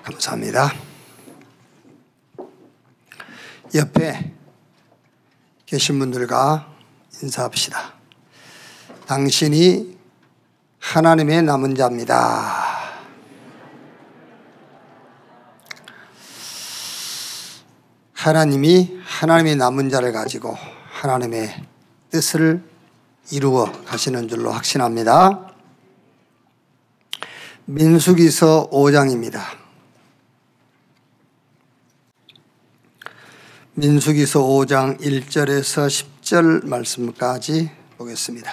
감사합니다. 옆에 계신 분들과 인사합시다. 당신이 하나님의 남은 자입니다. 하나님이 하나님의 남은 자를 가지고 하나님의 뜻을 이루어 가시는 줄로 확신합니다. 민수기서 5장입니다. 민수기서 5장 1절에서 10절 말씀까지 보겠습니다.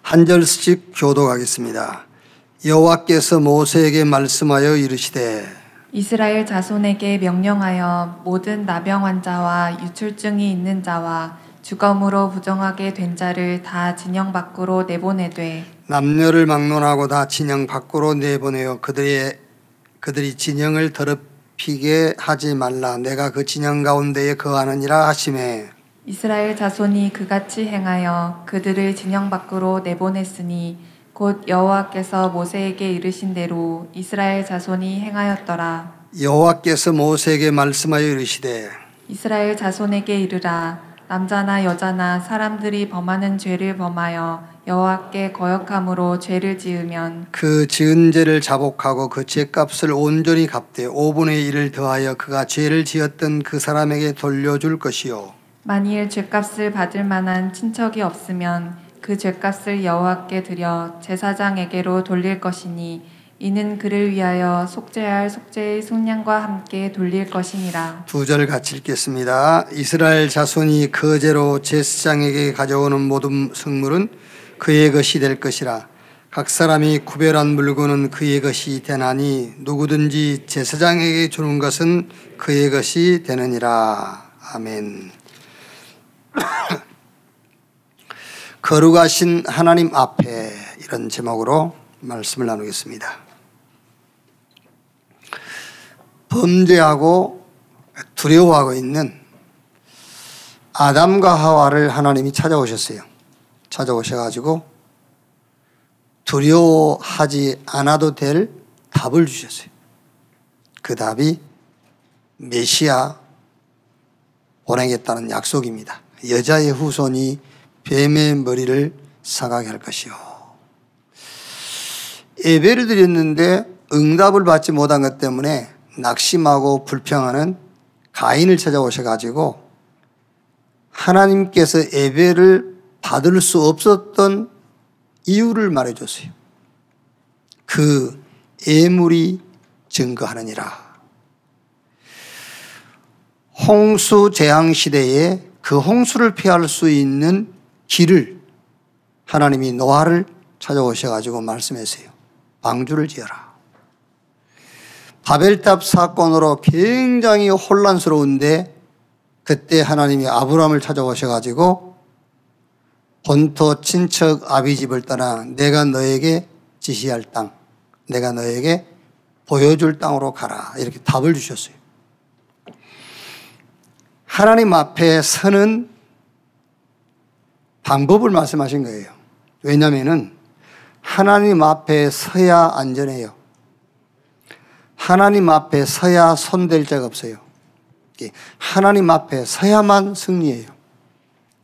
한 절씩 교독하겠습니다. 여호와께서 모세에게 말씀하여 이르시되 이스라엘 자손에게 명령하여 모든 나병 환자와 유출증이 있는 자와 주검으로 부정하게 된 자를 다 진영 밖으로 내보내되 남녀를 막론하고 다 진영 밖으로 내보내어 그들이 진영을 더럽히게 하지 말라. 내가 그 진영 가운데에 거하느니라 하시매 이스라엘 자손이 그같이 행하여 그들을 진영 밖으로 내보냈으니 곧 여호와께서 모세에게 이르신 대로 이스라엘 자손이 행하였더라. 여호와께서 모세에게 말씀하여 이르시되 이스라엘 자손에게 이르라. 남자나 여자나 사람들이 범하는 죄를 범하여 여호와께 거역함으로 죄를 지으면 그 지은 죄를 자복하고 그 죄값을 온전히 갚되 5분의 1을 더하여 그가 죄를 지었던 그 사람에게 돌려줄 것이요 만일 죄값을 받을 만한 친척이 없으면 그 죄값을 여호와께 드려 제사장에게로 돌릴 것이니 이는 그를 위하여 속죄할 속죄의 속량과 함께 돌릴 것이니라. 두 절 같이 읽겠습니다. 이스라엘 자손이 그 죄로 제사장에게 가져오는 모든 성물은 그의 것이 될 것이라. 각 사람이 구별한 물건은 그의 것이 되나니 누구든지 제사장에게 주는 것은 그의 것이 되느니라. 아멘. 거룩하신 하나님 앞에 이런 제목으로 말씀을 나누겠습니다. 범죄하고 두려워하고 있는 아담과 하와를 하나님이 찾아오셨어요. 찾아오셔가지고 두려워하지 않아도 될 답을 주셨어요. 그 답이 메시아 보내겠다는 약속입니다. 여자의 후손이 뱀의 머리를 사가게 할 것이요. 예배를 드렸는데 응답을 받지 못한 것 때문에 낙심하고 불평하는 가인을 찾아오셔가지고 하나님께서 예배를 받을 수 없었던 이유를 말해줬어요. 그 예물이 증거하느니라. 홍수 재앙 시대에 그 홍수를 피할 수 있는 길을 하나님이 노아를 찾아오셔가지고 말씀했어요. 방주를 지어라. 바벨탑 사건으로 굉장히 혼란스러운데 그때 하나님이 아브라함을 찾아오셔가지고 본토 친척 아비집을 떠나 내가 너에게 지시할 땅, 내가 너에게 보여줄 땅으로 가라. 이렇게 답을 주셨어요. 하나님 앞에 서는 방법을 말씀하신 거예요. 왜냐하면 하나님 앞에 서야 안전해요. 하나님 앞에 서야 손댈 자가 없어요. 하나님 앞에 서야만 승리해요.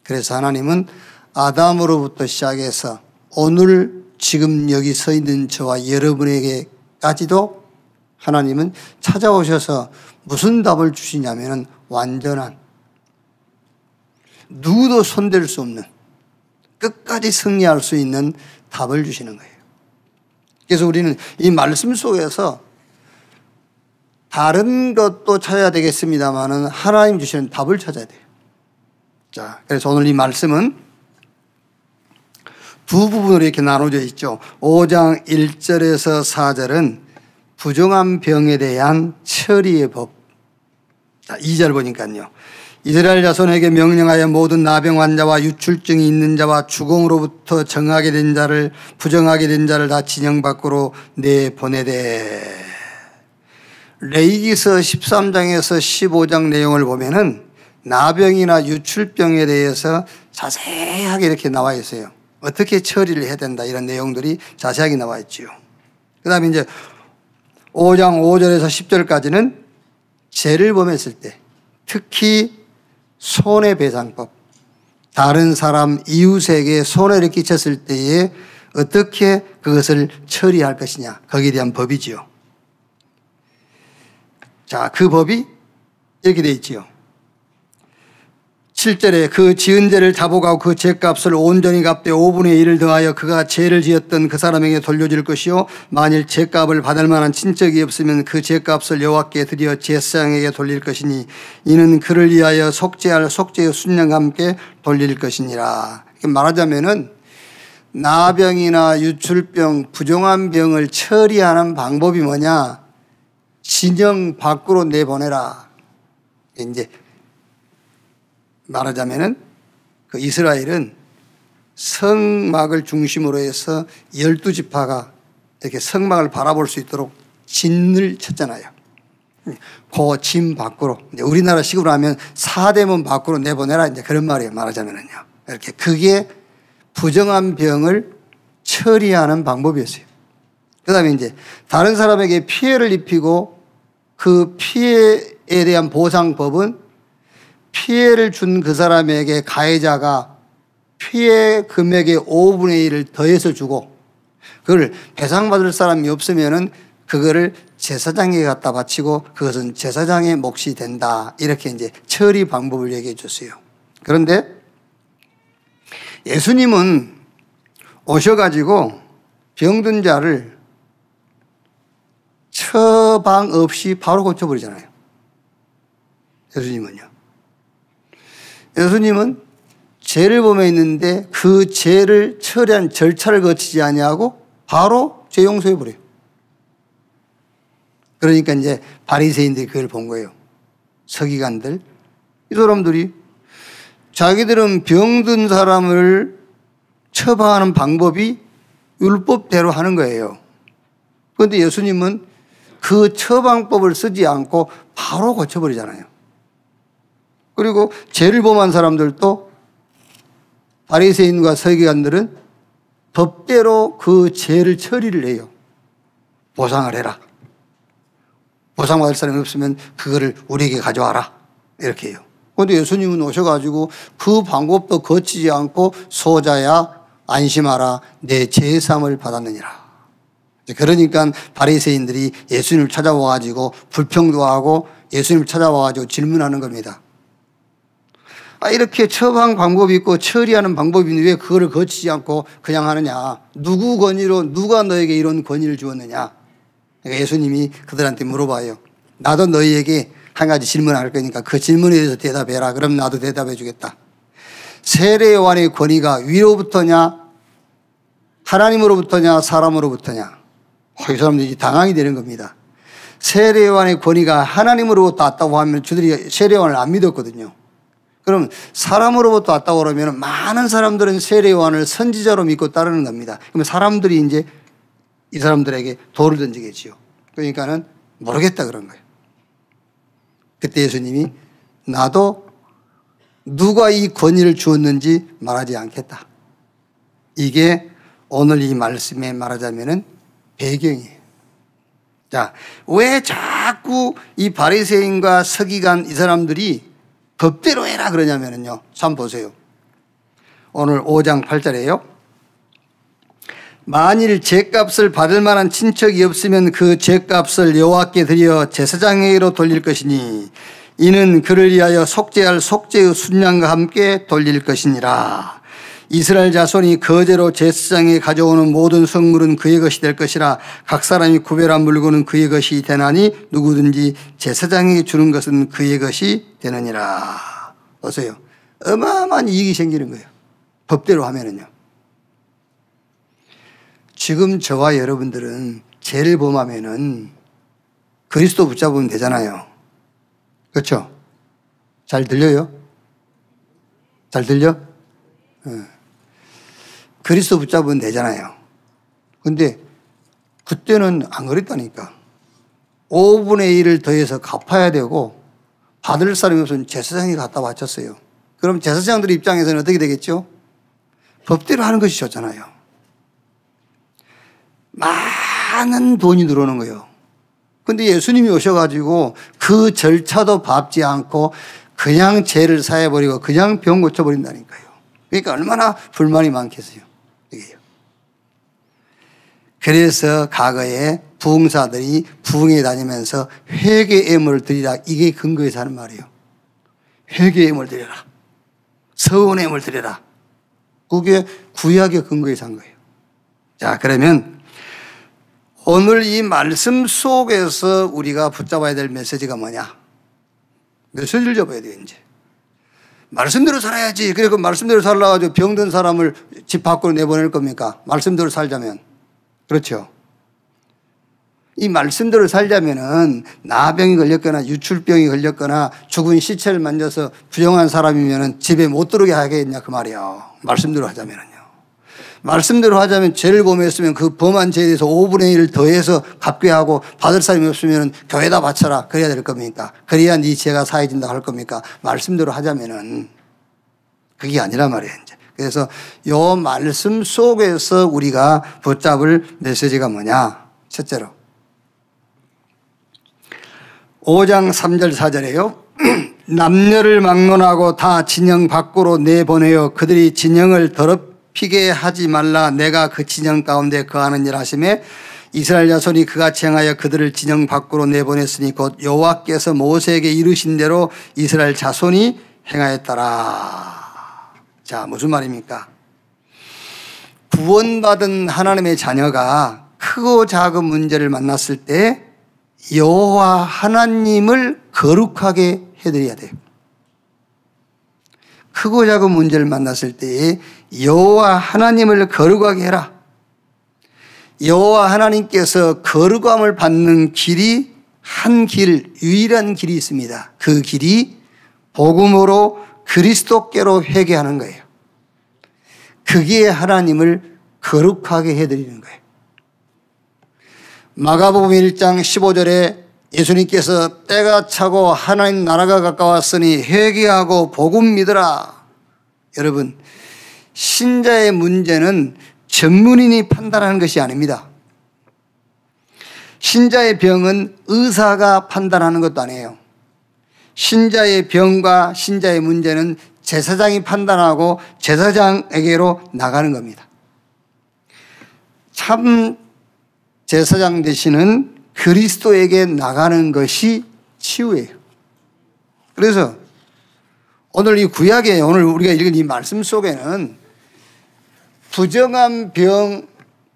그래서 하나님은 아담으로부터 시작해서 오늘 지금 여기 서 있는 저와 여러분에게까지도 하나님은 찾아오셔서 무슨 답을 주시냐면 완전한, 누구도 손댈 수 없는, 끝까지 승리할 수 있는 답을 주시는 거예요. 그래서 우리는 이 말씀 속에서 다른 것도 찾아야 되겠습니다만은 하나님 주시는 답을 찾아야 돼요. 자, 그래서 오늘 이 말씀은 두 부분으로 이렇게 나눠져 있죠. 5장 1절에서 4절은 부정한 병에 대한 처리의 법. 자, 2절 보니까요. 이스라엘 자손에게 명령하여 모든 나병 환자와 유출증이 있는 자와 주공으로부터 정하게 된 자를, 부정하게 된 자를 다 진영 밖으로 내보내되. 레위기서 13장에서 15장 내용을 보면은 나병이나 유출병에 대해서 자세하게 이렇게 나와 있어요. 어떻게 처리를 해야 된다 이런 내용들이 자세하게 나와 있지요. 그 다음에 이제 5장 5절에서 10절까지는 죄를 범했을 때 특히 손해배상법, 다른 사람 이웃에게 손해를 끼쳤을 때에 어떻게 그것을 처리할 것이냐 거기에 대한 법이지요. 자, 그 법이 이렇게 되어 있지요. 7절에 그 지은 죄를 자복하고 그 죄값을 온전히 갚되 5분의 1을 더하여 그가 죄를 지었던 그 사람에게 돌려줄 것이요 만일 죄값을 받을 만한 친척이 없으면 그 죄값을 여호와께 드려 제사장에게 돌릴 것이니 이는 그를 위하여 속죄할 속죄의 순양과 함께 돌릴 것이니라. 말하자면은 나병이나 유출병, 부종한 병을 처리하는 방법이 뭐냐? 진영 밖으로 내보내라. 이제 말하자면은 그 이스라엘은 성막을 중심으로 해서 12지파가 이렇게 성막을 바라볼 수 있도록 진을 쳤잖아요. 그 진 밖으로. 이제 우리나라 식으로 하면 사대문 밖으로 내보내라. 이제 그런 말이에요. 말하자면은요. 이렇게 그게 부정한 병을 처리하는 방법이었어요. 그 다음에 이제 다른 사람에게 피해를 입히고 그 피해에 대한 보상법은 피해를 준 그 사람에게 가해자가 피해 금액의 5분의 1을 더해서 주고 그걸 배상받을 사람이 없으면은 그거를 제사장에게 갖다 바치고 그것은 제사장의 몫이 된다. 이렇게 이제 처리 방법을 얘기해 줬어요. 그런데 예수님은 오셔가지고 병든 자를 처방 없이 바로 고쳐버리잖아요. 예수님은요. 예수님은 죄를 범해 있는데 그 죄를 처리한 절차를 거치지 아니하고 바로 죄 용서해 버려요. 그러니까 이제 바리새인들이 그걸 본 거예요. 서기관들. 이 사람들이 자기들은 병든 사람을 처방하는 방법이 율법대로 하는 거예요. 그런데 예수님은 그 처방법을 쓰지 않고 바로 고쳐버리잖아요. 그리고 죄를 범한 사람들도 바리새인과 서기관들은 법대로 그 죄를 처리를 해요. 보상을 해라. 보상받을 사람이 없으면 그거를 우리에게 가져와라. 이렇게 해요. 그런데 예수님은 오셔가지고 그 방법도 거치지 않고 소자야 안심하라 내 죄사함을 받았느니라. 그러니까 바리새인들이 예수님을 찾아와가지고 불평도 하고 예수님을 찾아와가지고 질문하는 겁니다. 이렇게 처방 방법이 있고 처리하는 방법이 있는데 왜 그거를 거치지 않고 그냥 하느냐. 누구 권위로 누가 너에게 이런 권위를 주었느냐. 그러니까 예수님이 그들한테 물어봐요. 나도 너희에게 한 가지 질문할 거니까 그 질문에 대해서 대답해라. 그럼 나도 대답해 주겠다. 세례요한의 권위가 위로부터냐 하나님으로부터냐 사람으로부터냐. 이 사람들이 당황이 되는 겁니다. 세례요한의 권위가 하나님으로부터 왔다고 하면 저들이 세례요한을 안 믿었거든요. 그럼 사람으로부터 왔다고 그러면 많은 사람들은 세례요한을 선지자로 믿고 따르는 겁니다. 그러면 사람들이 이제 이 사람들에게 돌을 던지겠지요. 그러니까는 모르겠다 그런 거예요. 그때 예수님이 나도 누가 이 권위를 주었는지 말하지 않겠다. 이게 오늘 이 말씀에 말하자면은 배경이에요. 자, 왜 자꾸 이 바리새인과 서기관 이 사람들이 법대로 해라 그러냐면요. 참 보세요. 오늘 5장 8절에요. 만일 죄값을 받을 만한 친척이 없으면 그 죄값을 여호와께 드려 제사장에게로 돌릴 것이니 이는 그를 위하여 속죄할 속죄의 순양과 함께 돌릴 것이니라. 이스라엘 자손이 거제로 제사장에 가져오는 모든 성물은 그의 것이 될 것이라. 각 사람이 구별한 물건은 그의 것이 되나니 누구든지 제사장에게 주는 것은 그의 것이 되느니라. 보세요. 어마어마한 이익이 생기는 거예요. 법대로 하면은요. 지금 저와 여러분들은 죄를 범하면은 그리스도 붙잡으면 되잖아요. 그렇죠? 잘 들려요? 잘 들려? 그리스도 붙잡으면 되잖아요. 근데 그때는 안 그랬다니까. 5분의 1을 더해서 갚아야 되고 받을 사람이 없으면 제사장이 갖다 바쳤어요. 그럼 제사장들 입장에서는 어떻게 되겠죠? 법대로 하는 것이 좋잖아요. 많은 돈이 들어오는 거예요. 근데 예수님이 오셔가지고 그 절차도 밟지 않고 그냥 죄를 사해버리고 그냥 병 고쳐버린다니까요. 그러니까 얼마나 불만이 많겠어요. 이게요. 그래서 과거에 부흥사들이 부흥에 다니면서 회개의 예물을 드리라. 이게 근거에서 하는 말이에요. 회개의 예물을 드려라. 서운의 예물을 드려라. 그게 구약의 근거에서 한 거예요. 자, 그러면 오늘 이 말씀 속에서 우리가 붙잡아야 될 메시지가 뭐냐? 메시지를 잡아야 돼요, 이제. 말씀대로 살아야지. 그래, 그 말씀대로 살아가지고 병든 사람을 집 밖으로 내보낼 겁니까? 말씀대로 살자면. 그렇죠. 이 말씀대로 살자면은 나병이 걸렸거나 유출병이 걸렸거나 죽은 시체를 만져서 부정한 사람이면은 집에 못 들어오게 하겠냐 그 말이에요. 말씀대로 하자면은요. 말씀대로 하자면 죄를 범했으면 그 범한 죄에 대해서 5분의 1을 더해서 갚게 하고 받을 사람이 없으면 교회에다 바쳐라. 그래야 될 겁니까? 그래야 네 죄가 사해진다고 할 겁니까? 말씀대로 하자면은 그게 아니란 말이에요. 이제. 그래서 요 말씀 속에서 우리가 붙잡을 메시지가 뭐냐? 첫째로 5장 3절 4절에요. 남녀를 막론하고 다 진영 밖으로 내보내어 그들이 진영을 더럽히게 하지 말라. 내가 그 진영 가운데 거하는 일 하심에 이스라엘 자손이 그같이 행하여 그들을 진영 밖으로 내보냈으니 곧 여호와께서 모세에게 이르신 대로 이스라엘 자손이 행하였더라. 자, 무슨 말입니까? 구원받은 하나님의 자녀가 크고 작은 문제를 만났을 때 여호와 하나님을 거룩하게 해드려야 돼요. 크고 작은 문제를 만났을 때에 여호와 하나님을 거룩하게 해라. 여호와 하나님께서 거룩함을 받는 길이 한 길, 유일한 길이 있습니다. 그 길이 복음으로 그리스도께로 회개하는 거예요. 그게 하나님을 거룩하게 해드리는 거예요. 마가복음 1장 15절에 예수님께서 때가 차고 하나님 나라가 가까웠으니 회개하고 복음 믿으라. 여러분, 신자의 문제는 전문인이 판단하는 것이 아닙니다. 신자의 병은 의사가 판단하는 것도 아니에요. 신자의 병과 신자의 문제는 제사장이 판단하고 제사장에게로 나가는 겁니다. 참 제사장 되시는 그리스도에게 나가는 것이 치유예요. 그래서 오늘 이 구약에 오늘 우리가 읽은 이 말씀 속에는 부정한 병,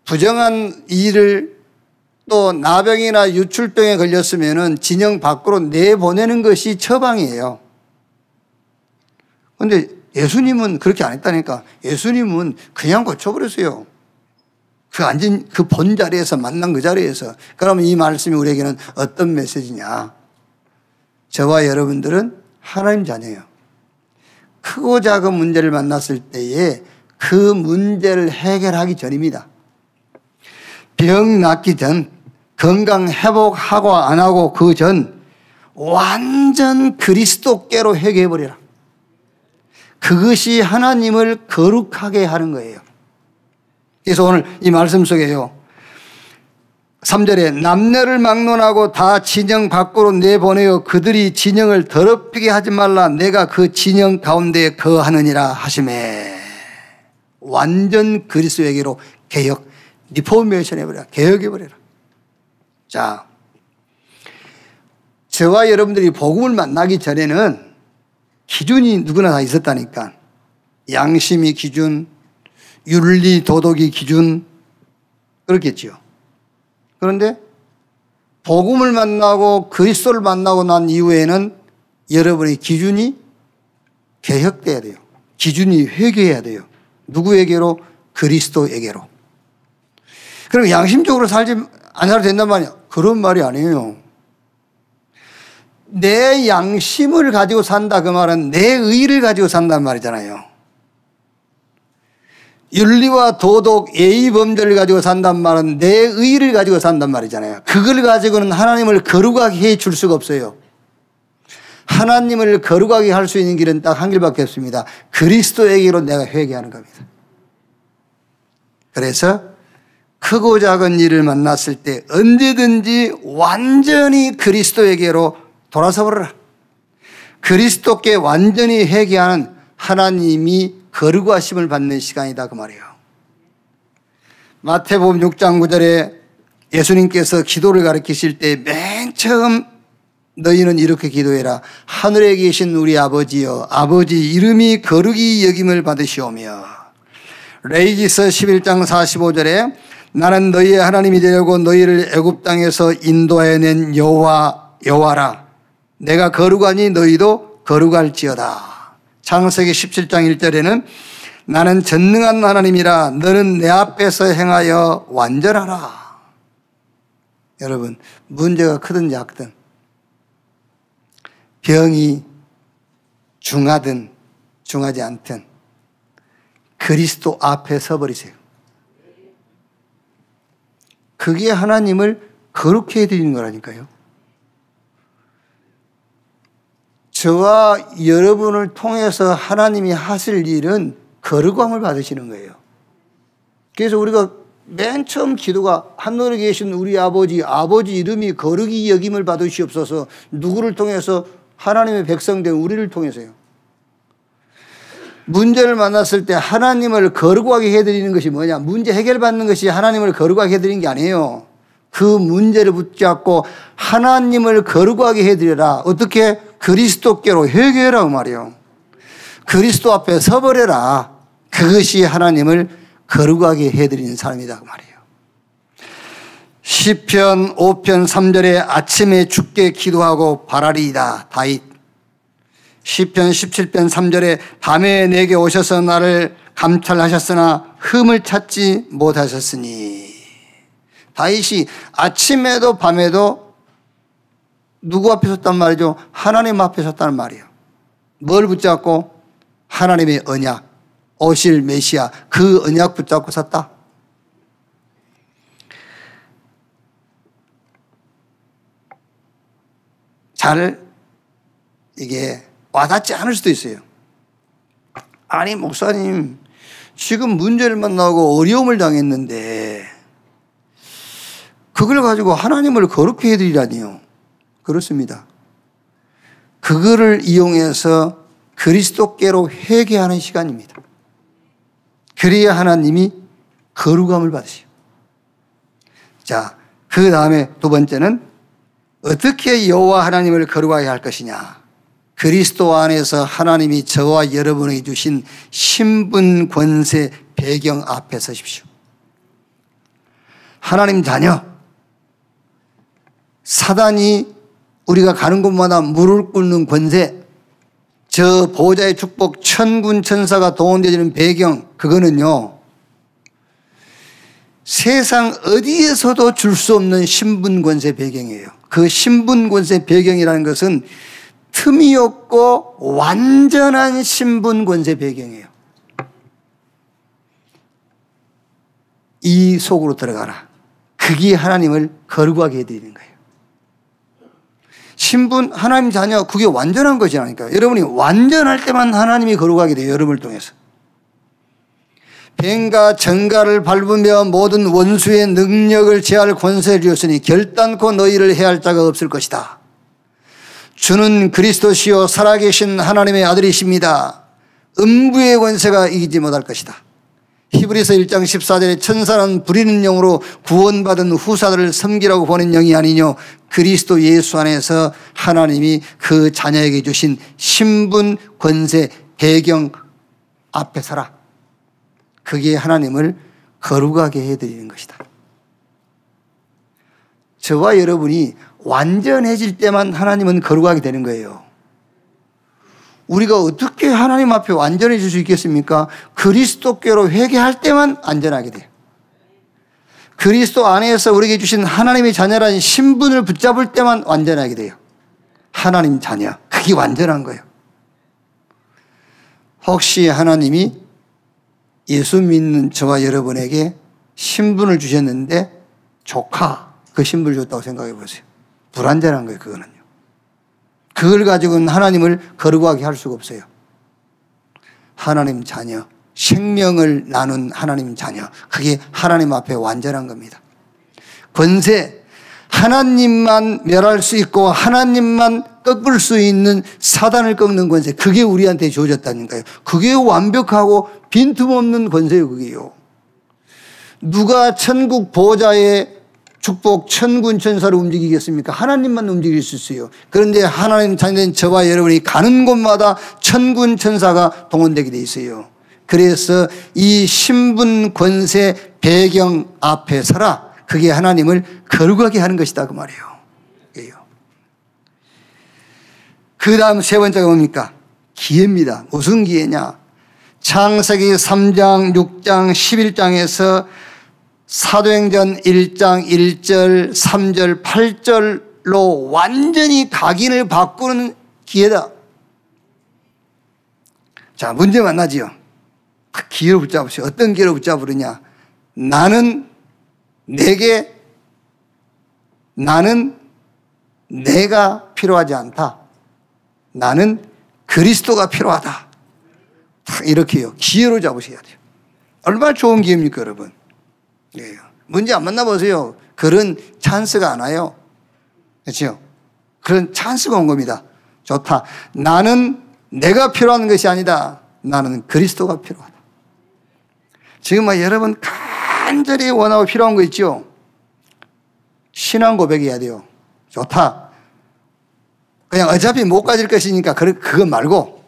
부정한 일을 또 나병이나 유출병에 걸렸으면은 진영 밖으로 내보내는 것이 처방이에요. 그런데 예수님은 그렇게 안 했다니까. 예수님은 그냥 고쳐버렸어요. 그 앉은 그 본 자리에서 만난 그 자리에서. 그러면 이 말씀이 우리에게는 어떤 메시지냐? 저와 여러분들은 하나님 자녀예요. 크고 작은 문제를 만났을 때에 그 문제를 해결하기 전입니다. 병 낫기 전, 건강 회복하고 안 하고 그 전 완전 그리스도께로 회개해버려라. 그것이 하나님을 거룩하게 하는 거예요. 그래서 오늘 이 말씀 속에요. 3절에 남녀를 막론하고 다 진영 밖으로 내보내어 그들이 진영을 더럽히게 하지 말라. 내가 그 진영 가운데 거하느니라 하시매. 완전 그리스도에게로 개혁, 리포메이션 해버려라. 개혁해버려라. 자, 저와 여러분들이 복음을 만나기 전에는 기준이 누구나 다 있었다니까. 양심이 기준, 윤리, 도덕이 기준, 그렇겠죠. 그런데 복음을 만나고 그리스도를 만나고 난 이후에는 여러분의 기준이 개혁돼야 돼요. 기준이 회개해야 돼요. 누구에게로? 그리스도에게로. 그럼 양심적으로 살지 안 살아도 된단 말이야. 그런 말이 아니에요. 내 양심을 가지고 산다 그 말은 내 의를 가지고 산단 말이잖아요. 윤리와 도덕, 예의 범죄를 가지고 산단 말은 내 의를 가지고 산단 말이잖아요. 그걸 가지고는 하나님을 거룩하게 해 줄 수가 없어요. 하나님을 거룩하게 할 수 있는 길은 딱 한 길밖에 없습니다. 그리스도에게로 내가 회개하는 겁니다. 그래서 크고 작은 일을 만났을 때 언제든지 완전히 그리스도에게로 돌아서 버려라. 그리스도께 완전히 회개하는 하나님이 거룩하심을 받는 시간이다 그 말이에요. 마태복음 6장 9절에 예수님께서 기도를 가르치실 때 맨 처음 너희는 이렇게 기도해라. 하늘에 계신 우리 아버지여, 아버지 이름이 거룩히 여김을 받으시오며. 레위기서 11장 45절에 나는 너희의 하나님이 되려고 너희를 애굽 땅에서 인도해낸 여호와라. 내가 거룩하니 너희도 거룩할지어다. 창세기 17장 1절에는 나는 전능한 하나님이라 너는 내 앞에서 행하여 완전하라. 여러분, 문제가 크든 작든 병이 중하든 중하지 않든 그리스도 앞에 서버리세요. 그게 하나님을 거룩히 해드리는 거라니까요. 저와 여러분을 통해서 하나님이 하실 일은 거룩함을 받으시는 거예요. 그래서 우리가 맨 처음 기도가 하늘에 계신 우리 아버지 이름이 거룩히 여김을 받으시옵소서. 누구를 통해서? 하나님의 백성된 우리를 통해서요. 문제를 만났을 때 하나님을 거룩하게 해드리는 것이 뭐냐? 문제 해결받는 것이 하나님을 거룩하게 해드리는 게 아니에요. 그 문제를 붙잡고 하나님을 거룩하게 해드려라. 어떻게? 그리스도께로 회개하라고 말이에요. 그리스도 앞에 서버려라. 그것이 하나님을 거룩하게 해드리는 사람이다 그 말이에요. 시편 5편 3절에 아침에 주께 기도하고 바라리이다. 다윗. 시편 17편 3절에 밤에 내게 오셔서 나를 감찰하셨으나 흠을 찾지 못하셨으니. 다윗이 아침에도 밤에도 누구 앞에 섰단 말이죠? 하나님 앞에 섰다는 말이에요. 뭘 붙잡고? 하나님의 언약, 오실 메시아, 그 언약 붙잡고 섰다. 잘 이게 와닿지 않을 수도 있어요. 아니 목사님 지금 문제를 만나고 어려움을 당했는데 그걸 가지고 하나님을 거룩히 해드리라니요. 그렇습니다. 그거를 이용해서 그리스도께로 회개하는 시간입니다. 그래야 하나님이 거룩함을 받으시오. 자, 그 다음에 두 번째는 어떻게 여호와 하나님을 거룩하게 할 것이냐. 그리스도 안에서 하나님이 저와 여러분에게 주신 신분, 권세, 배경 앞에 서십시오. 하나님 자녀, 사단이 우리가 가는 곳마다 무릎 꿇는 권세, 저 보호자의 축복, 천군 천사가 동원되어지는 배경, 그거는요 세상 어디에서도 줄 수 없는 신분 권세 배경이에요. 그 신분 권세 배경이라는 것은 틈이 없고 완전한 신분 권세 배경이에요. 이 속으로 들어가라. 그게 하나님을 거룩하게 해드리는 거예요. 신분, 하나님 자녀, 그게 완전한 것이 아니까. 여러분이 완전할 때만 하나님이 거룩하게 돼요. 여러분을 통해서. 뱀과 정갈을 밟으며 모든 원수의 능력을 제할 권세를 주었으니 결단코 너희를 해할 자가 없을 것이다. 주는 그리스도시요 살아계신 하나님의 아들이십니다. 음부의 권세가 이기지 못할 것이다. 히브리서 1장 14절에 천사는 부리는 영으로 구원받은 후사들을 섬기라고 보낸 영이 아니뇨. 그리스도 예수 안에서 하나님이 그 자녀에게 주신 신분, 권세, 배경 앞에 서라. 그게 하나님을 거룩하게 해드리는 것이다. 저와 여러분이 완전해질 때만 하나님은 거룩하게 되는 거예요. 우리가 어떻게 하나님 앞에 완전해질 수 있겠습니까? 그리스도께로 회개할 때만 안전하게 돼요. 그리스도 안에서 우리에게 주신 하나님의 자녀라는 신분을 붙잡을 때만 완전하게 돼요. 하나님 자녀, 그게 완전한 거예요. 혹시 하나님이 예수 믿는 저와 여러분에게 신분을 주셨는데 조카, 그 신분을 줬다고 생각해 보세요. 불완전한 거예요, 그거는요. 그걸 가지고는 하나님을 거룩하게 할 수가 없어요. 하나님 자녀, 생명을 나눈 하나님 자녀. 그게 하나님 앞에 완전한 겁니다. 권세, 하나님만 멸할 수 있고 하나님만 꺾을 수 있는 사단을 꺾는 권세, 그게 우리한테 주어졌다니까요. 그게 완벽하고 빈틈없는 권세예요. 그게요. 누가 천국 보좌의 축복 천군 천사를 움직이겠습니까? 하나님만 움직일 수 있어요. 그런데 하나님 자녀된 저와 여러분이 가는 곳마다 천군 천사가 동원되게 돼 있어요. 그래서 이 신분 권세 배경 앞에 서라. 그게 하나님을 거룩하게 하는 것이다 그 말이에요. 그 다음 세 번째가 뭡니까? 기회입니다. 무슨 기회냐? 창세기 3장, 6장, 11장에서 사도행전 1장 1절, 3절, 8절로 완전히 각인을 바꾸는 기회다. 자, 문제 만나지요. 그 기회를 붙잡으세요. 어떤 기회를 붙잡으느냐? 나는 내가 필요하지 않다. 나는 그리스도가 필요하다. 이렇게요. 기회로 잡으셔야 돼요. 얼마나 좋은 기회입니까, 여러분? 네. 문제 안 만나보세요. 그런 찬스가 안 와요. 그렇죠? 그런 찬스가 온 겁니다. 좋다. 나는 내가 필요한 것이 아니다. 나는 그리스도가 필요하다. 지금 여러분 간절히 원하고 필요한 거 있죠? 신앙 고백해야 돼요. 좋다. 그냥 어차피 못 가질 것이니까 그거 말고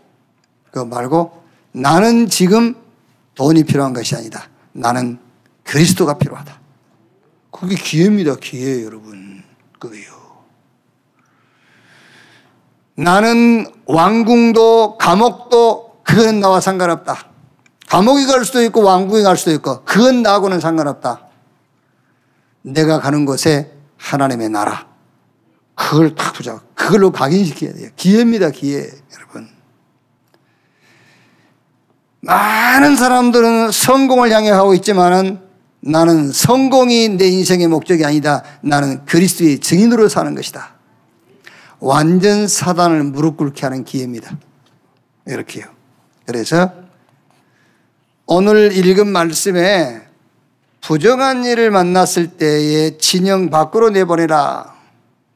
나는 지금 돈이 필요한 것이 아니다. 나는 그리스도가 필요하다. 그게 기회입니다. 기회 여러분. 그게요. 나는 왕궁도 감옥도 그건 나와 상관없다. 감옥에 갈 수도 있고 왕궁에 갈 수도 있고 그건 나하고는 상관없다. 내가 가는 곳에 하나님의 나라. 그걸 딱 붙잡아. 그걸로 각인시켜야 돼요. 기회입니다. 기회 여러분. 많은 사람들은 성공을 향해 가고 있지만은 나는 성공이 내 인생의 목적이 아니다. 나는 그리스도의 증인으로 사는 것이다. 완전 사단을 무릎 꿇게 하는 기회입니다. 이렇게요. 그래서 오늘 읽은 말씀에 부정한 일을 만났을 때에 진영 밖으로 내보내라.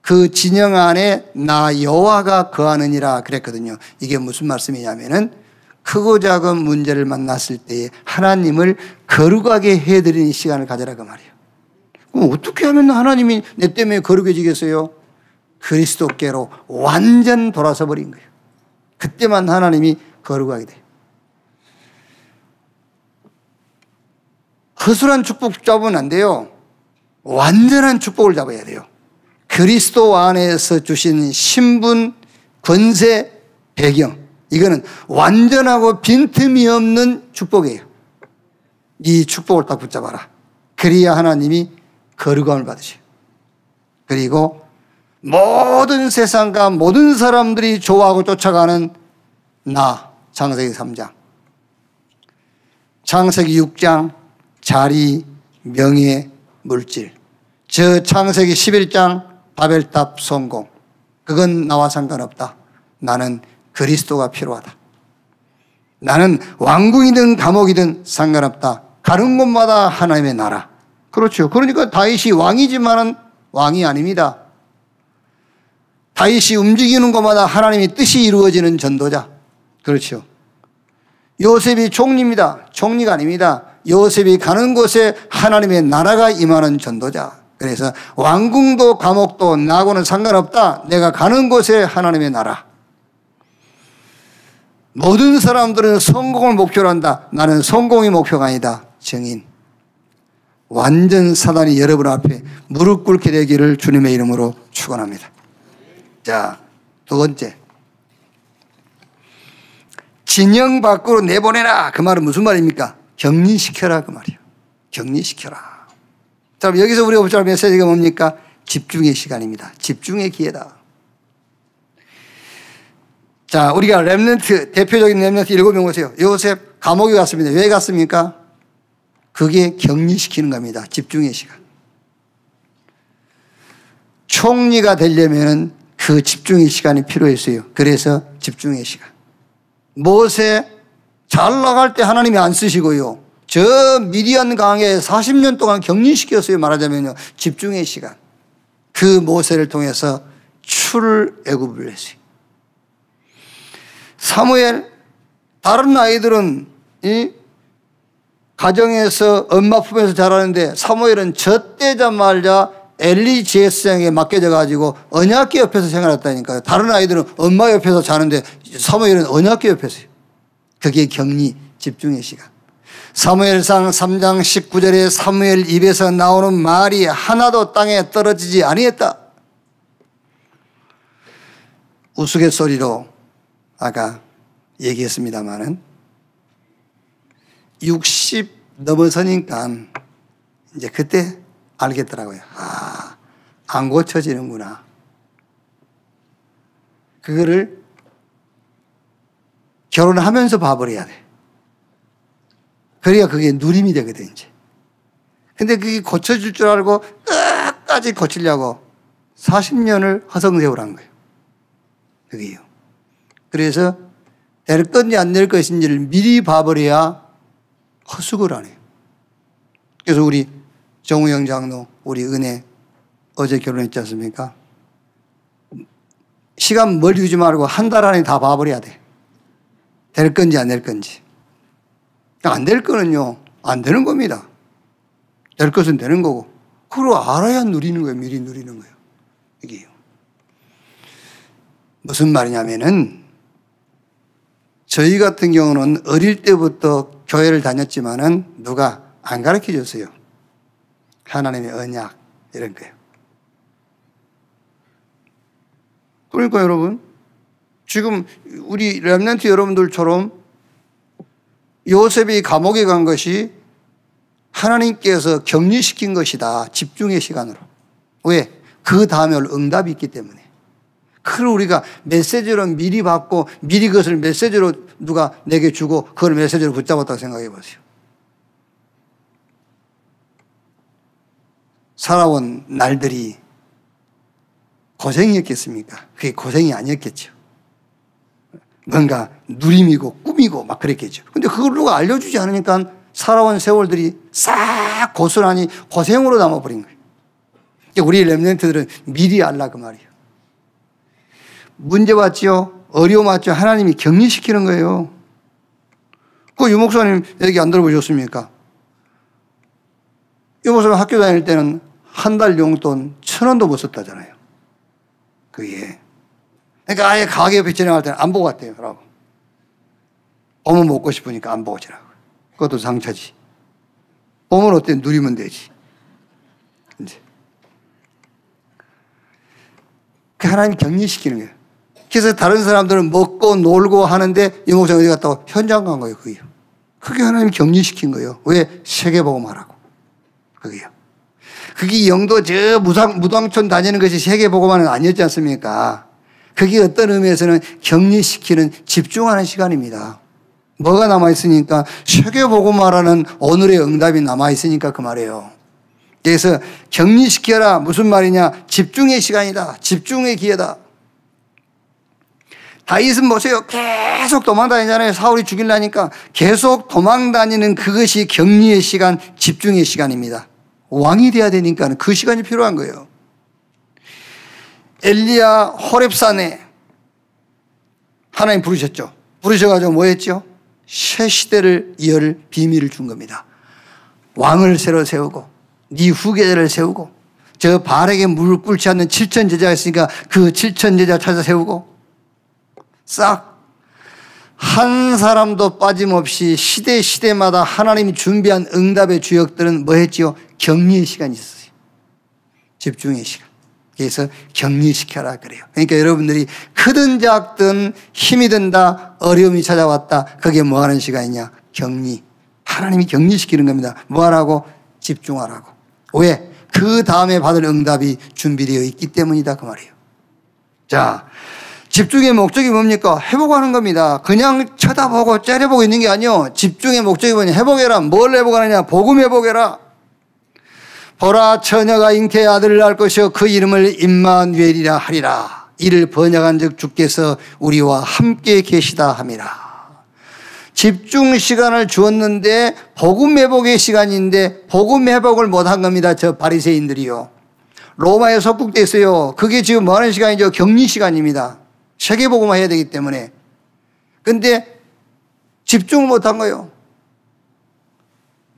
그 진영 안에 나 여호와가 거하느니라 그랬거든요. 이게 무슨 말씀이냐면은 크고 작은 문제를 만났을 때에 하나님을 거룩하게 해드리는 시간을 가져라 그 말이에요. 그럼 어떻게 하면 하나님이 내 때문에 거룩해지겠어요? 그리스도께로 완전 돌아서 버린 거예요. 그때만 하나님이 거룩하게 돼요. 허술한 축복 잡으면 안 돼요. 완전한 축복을 잡아야 돼요. 그리스도 안에서 주신 신분, 권세, 배경, 이거는 완전하고 빈틈이 없는 축복이에요. 이 축복을 딱 붙잡아라. 그래야 하나님이 거룩함을 받으셔요. 그리고 모든 세상과 모든 사람들이 좋아하고 쫓아가는 창세기 3장, 창세기 6장, 자리, 명예, 물질, 저 창세기 11장, 바벨탑 성공, 그건 나와 상관없다. 나는 그리스도가 필요하다. 나는 왕궁이든 감옥이든 상관없다. 가는 곳마다 하나님의 나라. 그렇죠. 그러니까 다윗이 왕이지만은 왕이 아닙니다. 다윗이 움직이는 곳마다 하나님의 뜻이 이루어지는 전도자. 그렇죠. 요셉이 총리입니다. 총리가 아닙니다. 요셉이 가는 곳에 하나님의 나라가 임하는 전도자. 그래서 왕궁도 감옥도 나하고는 상관없다. 내가 가는 곳에 하나님의 나라. 모든 사람들은 성공을 목표로 한다. 나는 성공이 목표가 아니다. 증인. 완전 사단이 여러분 앞에 무릎 꿇게 되기를 주님의 이름으로 축원합니다. 자, 두 번째. 진영 밖으로 내보내라. 그 말은 무슨 말입니까? 격리시켜라 그 말이에요. 격리시켜라. 자, 여기서 우리가 붙잡을 메시지가 뭡니까? 집중의 시간입니다. 집중의 기회다. 자, 우리가 렘넌트, 대표적인 렘넌트 7명 보세요. 요셉 감옥에 갔습니다. 왜 갔습니까? 그게 격리시키는 겁니다. 집중의 시간. 총리가 되려면 그 집중의 시간이 필요했어요. 그래서 집중의 시간. 모세 잘 나갈 때 하나님이 안 쓰시고요. 저 미디안 강에 40년 동안 격리시켰어요. 말하자면요. 집중의 시간. 그 모세를 통해서 출애굽을 했어요. 사무엘, 다른 아이들은 이 가정에서 엄마 품에서 자라는데 사무엘은 젖대자마자 엘리 제사장에게 맡겨져 가지고 언약궤 옆에서 생활했다니까요. 다른 아이들은 엄마 옆에서 자는데 사무엘은 언약궤 옆에서요. 그게 격리, 집중의 시간. 사무엘상 3장 19절에 사무엘 입에서 나오는 말이 하나도 땅에 떨어지지 아니했다. 우스갯소리로 아까 얘기했습니다마는 60 넘어서니까 이제 그때 알겠더라고요. 아, 안 고쳐지는구나. 그거를 결혼하면서 봐버려야 돼. 그래야 그게 누림이 되거든, 이제. 근데 그게 고쳐질 줄 알고 끝까지 고치려고 40년을 허송세월한 거예요. 그게요. 그래서 될 건지 안 될 것인지를 미리 봐버려야 허수고를 안 해요. 그래서 우리 정우영 장로, 우리 은혜 어제 결혼했지 않습니까? 시간 멀리 두지 말고 한 달 안에 다 봐버려야 돼. 될 건지 안 될 건지. 안 될 거는요, 안 되는 겁니다. 될 것은 되는 거고. 그걸 알아야 누리는 거예요. 미리 누리는 거예요. 이게요. 무슨 말이냐면은 저희 같은 경우는 어릴 때부터 교회를 다녔지만은 누가 안 가르쳐 줬어요. 하나님의 언약 이런 거예요. 그러니까 여러분 지금 우리 렘넌트 여러분들처럼 요셉이 감옥에 간 것이 하나님께서 격리시킨 것이다. 집중의 시간으로. 왜? 그 다음에 올 응답이 있기 때문에. 그걸 우리가 메시지로 미리 받고 미리 그것을 메시지로 누가 내게 주고 그걸 메시지로 붙잡았다고 생각해 보세요. 살아온 날들이 고생이었겠습니까? 그게 고생이 아니었겠죠. 뭔가 누림이고 꿈이고 막 그랬겠죠. 근데 그걸 누가 알려주지 않으니까 살아온 세월들이 싹 고스란히 고생으로 남아버린 거예요. 우리 렘넌트들은 미리 알라 그 말이에요. 문제 왔죠? 어려움 왔죠? 하나님이 격리시키는 거예요. 그 유 목사님 얘기 안 들어보셨습니까? 유 목사님 학교 다닐 때는 한 달 용돈 1,000원도 못 썼다잖아요. 그게. 그러니까 아예 가게 옆에 지나갈 때는 안 보고 갔대요. 라고. 봄은 먹고 싶으니까 안 보고 지나가고. 그것도 상처지. 봄은 어때? 누리면 되지. 이제. 그 하나님 격리시키는 거예요. 그래서 다른 사람들은 먹고 놀고 하는데 이 목사님 어디 갔다고 현장 간 거예요. 그게요. 그게 하나님 격리시킨 거예요. 왜? 세계복음하라고. 그게요. 그게 영도 저 무당촌 다니는 것이 세계복음화는 아니었지 않습니까? 그게 어떤 의미에서는 격리시키는 집중하는 시간입니다. 뭐가 남아있으니까 세계복음화라는 오늘의 응답이 남아있으니까 그 말이에요. 그래서 격리시켜라 무슨 말이냐? 집중의 시간이다. 집중의 기회다. 다윗은 보세요. 계속 도망다니잖아요. 사울이 죽이려니까 계속 도망다니는 그것이 격리의 시간, 집중의 시간입니다. 왕이 돼야 되니까 그 시간이 필요한 거예요. 엘리야 호렙산에 하나님 부르셨죠. 부르셔가지고 뭐 했죠? 새 시대를 이을 비밀을 준 겁니다. 왕을 새로 세우고 네 후계자를 세우고 저 발에게 물을 꿇지 않는 7천 제자가 있으니까 그 7천 제자 찾아 세우고 싹 한 사람도 빠짐없이 시대마다 하나님이 준비한 응답의 주역들은 뭐 했지요? 격리의 시간이 있었어요. 집중의 시간. 그래서 격리시켜라 그래요. 그러니까 여러분들이 크든 작든 힘이 든다, 어려움이 찾아왔다. 그게 뭐 하는 시간이냐? 격리. 하나님이 격리시키는 겁니다. 뭐 하라고? 집중하라고. 왜? 그 다음에 받을 응답이 준비되어 있기 때문이다 그 말이에요. 자, 집중의 목적이 뭡니까? 회복하는 겁니다. 그냥 쳐다보고 째려보고 있는 게 아니요. 집중의 목적이 뭐냐? 회복해라. 뭘 회복하느냐? 복음 회복해라. 보라 처녀가 잉태의 아들을 낳을 것이요 그 이름을 임마누엘이라 하리라. 이를 번역한 즉 주께서 우리와 함께 계시다 함이라. 집중 시간을 주었는데 복음 회복의 시간인데 복음 회복을 못한 겁니다. 저 바리새인들이요. 로마에 속국돼 있어요. 그게 지금 뭐 하는 시간이죠? 격리 시간입니다. 세계복음화 해야 되기 때문에. 근데 집중을 못한 거예요.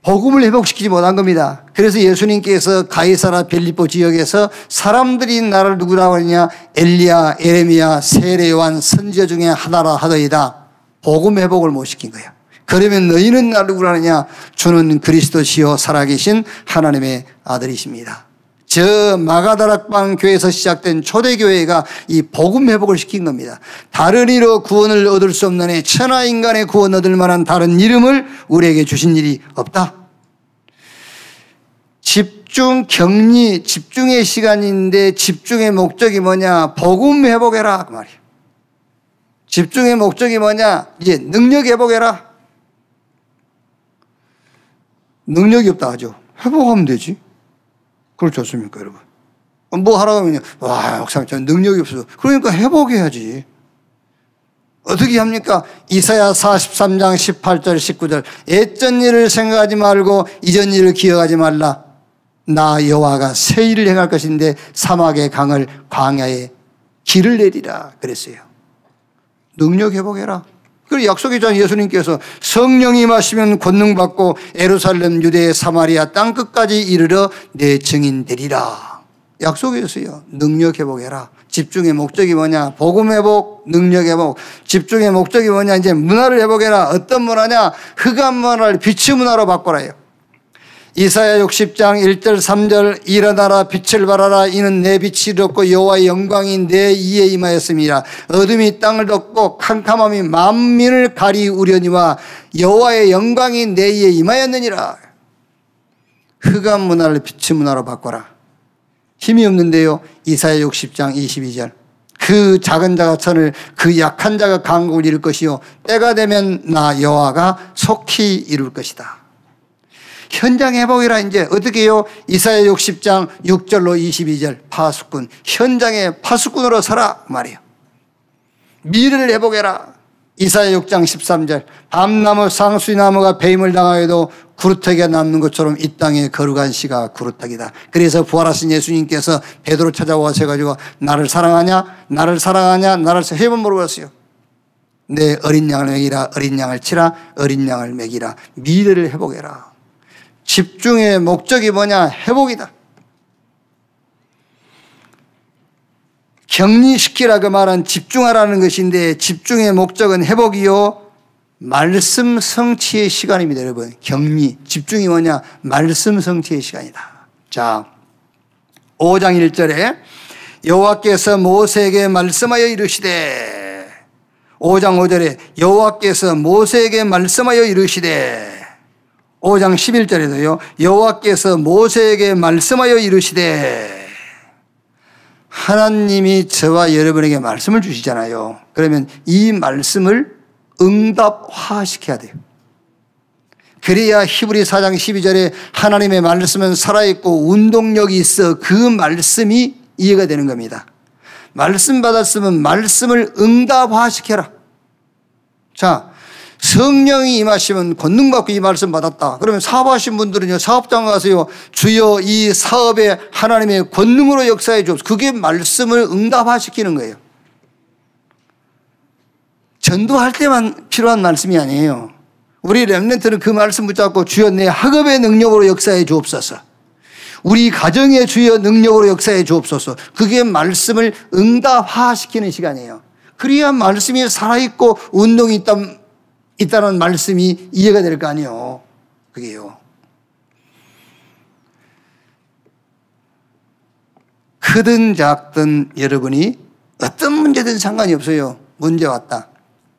복음을 회복시키지 못한 겁니다. 그래서 예수님께서 가이사라 빌립보 지역에서 사람들이 나를 누구라고 하느냐, 엘리야, 에레미야, 세례 요한 선지자 중에 하나라 하더이다. 복음 회복을 못 시킨 거예요. 그러면 너희는 나를 누구라 하느냐, 주는 그리스도시요 살아계신 하나님의 아들이십니다. 저 마가다락방 교회에서 시작된 초대교회가 이 복음 회복을 시킨 겁니다. 다른 이로 구원을 얻을 수 없는 애, 천하인간의 구원 얻을 만한 다른 이름을 우리에게 주신 일이 없다. 집중, 격리, 집중의 시간인데 집중의 목적이 뭐냐? 복음 회복해라 그 말이에요. 집중의 목적이 뭐냐? 이제 능력 회복해라. 능력이 없다 하죠. 회복하면 되지. 그렇지 않습니까, 여러분? 뭐 하라고 하면요. 와, 목사님, 저 능력이 없어서. 그러니까 회복해야지. 어떻게 합니까? 이사야 43장 18절, 19절. 옛전 일을 생각하지 말고 이전 일을 기억하지 말라. 나 여호와가 새 일을 행할 것인데 사막의 강을 광야에 길을 내리라. 그랬어요. 능력 회복해라. 그리고 약속했잖아요. 예수님께서 성령이 임하시면 권능받고 예루살렘, 유대, 사마리아 땅끝까지 이르러 내 증인 되리라. 약속했어요. 능력 회복해라. 집중의 목적이 뭐냐? 복음 회복, 능력 회복. 집중의 목적이 뭐냐? 이제 문화를 회복해라. 어떤 문화냐? 흑암 문화를 빛의 문화로 바꿔라요. 이사야 60장 1절 3절 일어나라 빛을 발하라 이는 내 빛이 이렇고 여호와의 영광이 내 이에 임하였습니다. 어둠이 땅을 덮고 캄캄함이 만민을 가리우려니와 여호와의 영광이 내 이에 임하였느니라. 흑암 문화를 빛의 문화로 바꿔라. 힘이 없는데요. 이사야 60장 22절 그 작은 자가 천을 그 약한 자가 강국을 이룰 것이요 때가 되면 나 여호와가 속히 이룰 것이다. 현장 회복이라 이제 어떻게 해요? 이사야 60장 6절로 22절 파수꾼 현장의 파수꾼으로 서라 말이에요. 미래를 회복해라. 이사야 6장 13절 밤나무 상수나무가 배임을 당하여도 구루터기가 남는 것처럼 이 땅에 거룩한 씨가 구루터기다. 그래서 부활하신 예수님께서 베드로 찾아와셔가지고 나를 사랑하냐? 나를 사랑하냐? 나를 세 번 물어봤어요. 내 어린 양을 먹이라. 어린 양을 치라. 어린 양을 먹이라. 미래를 회복해라. 집중의 목적이 뭐냐? 회복이다. 격리시키라고 말한 집중하라는 것인데 집중의 목적은 회복이요. 말씀 성취의 시간입니다, 여러분. 격리. 집중이 뭐냐? 말씀 성취의 시간이다. 자, 5장 1절에 여호와께서 모세에게 말씀하여 이르시되 5장 5절에 여호와께서 모세에게 말씀하여 이르시되 5장 11절에도요. 여호와께서 모세에게 말씀하여 이르시되 하나님이 저와 여러분에게 말씀을 주시잖아요. 그러면 이 말씀을 응답화시켜야 돼요. 그래야 히브리 4장 12절에 하나님의 말씀은 살아있고 운동력이 있어 그 말씀이 이해가 되는 겁니다. 말씀 받았으면 말씀을 응답화시켜라. 자, 성령이 임하시면 권능받고 이 말씀 받았다. 그러면 사업하신 분들은요, 사업장 가서요, 주여 이 사업에 하나님의 권능으로 역사해 주옵소서. 그게 말씀을 응답화시키는 거예요. 전도할 때만 필요한 말씀이 아니에요. 우리 렘넌트는 그 말씀 붙잡고 주여 내 학업의 능력으로 역사해 주옵소서. 우리 가정의 주여 능력으로 역사해 주옵소서. 그게 말씀을 응답화시키는 시간이에요. 그래야 말씀이 살아있고 운동이 있다는 말씀이 이해가 될 거 아니에요. 그게요. 크든 작든 여러분이 어떤 문제든 상관이 없어요. 문제 왔다.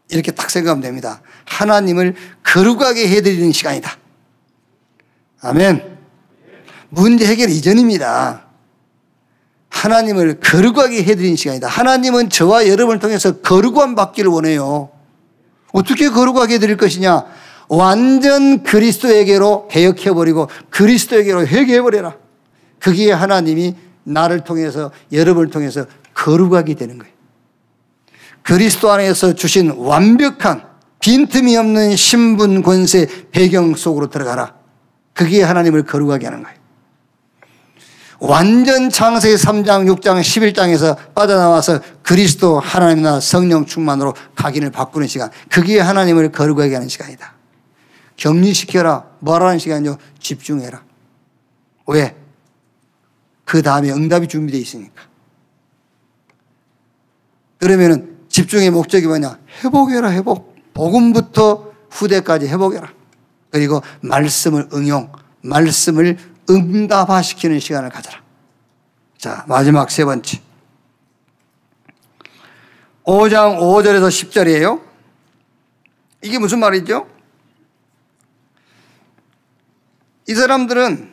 이렇게 딱 생각하면 됩니다. 하나님을 거룩하게 해드리는 시간이다. 아멘. 문제 해결 이전입니다. 하나님을 거룩하게 해드리는 시간이다. 하나님은 저와 여러분을 통해서 거룩함 받기를 원해요. 어떻게 거룩하게 해드릴 것이냐? 완전 그리스도에게로 개혁해버리고 그리스도에게로 회개해버려라. 그게 하나님이 나를 통해서 여러분을 통해서 거룩하게 되는 거예요. 그리스도 안에서 주신 완벽한 빈틈이 없는 신분, 권세, 배경 속으로 들어가라. 그게 하나님을 거룩하게 하는 거예요. 완전 창세기 3장, 6장, 11장에서 빠져나와서 그리스도 하나님이나 성령 충만으로 각인을 바꾸는 시간. 그게 하나님을 거룩하게 하는 시간이다. 격리시켜라. 뭐라는 시간이요? 집중해라. 왜? 그 다음에 응답이 준비되어 있으니까. 그러면은 집중의 목적이 뭐냐? 회복해라, 회복. 복음부터 후대까지 회복해라. 그리고 말씀을 응용, 말씀을 응답화시키는 시간을 가져라. 자, 마지막 세 번째. 5장 5절에서 10절이에요. 이게 무슨 말이죠? 이 사람들은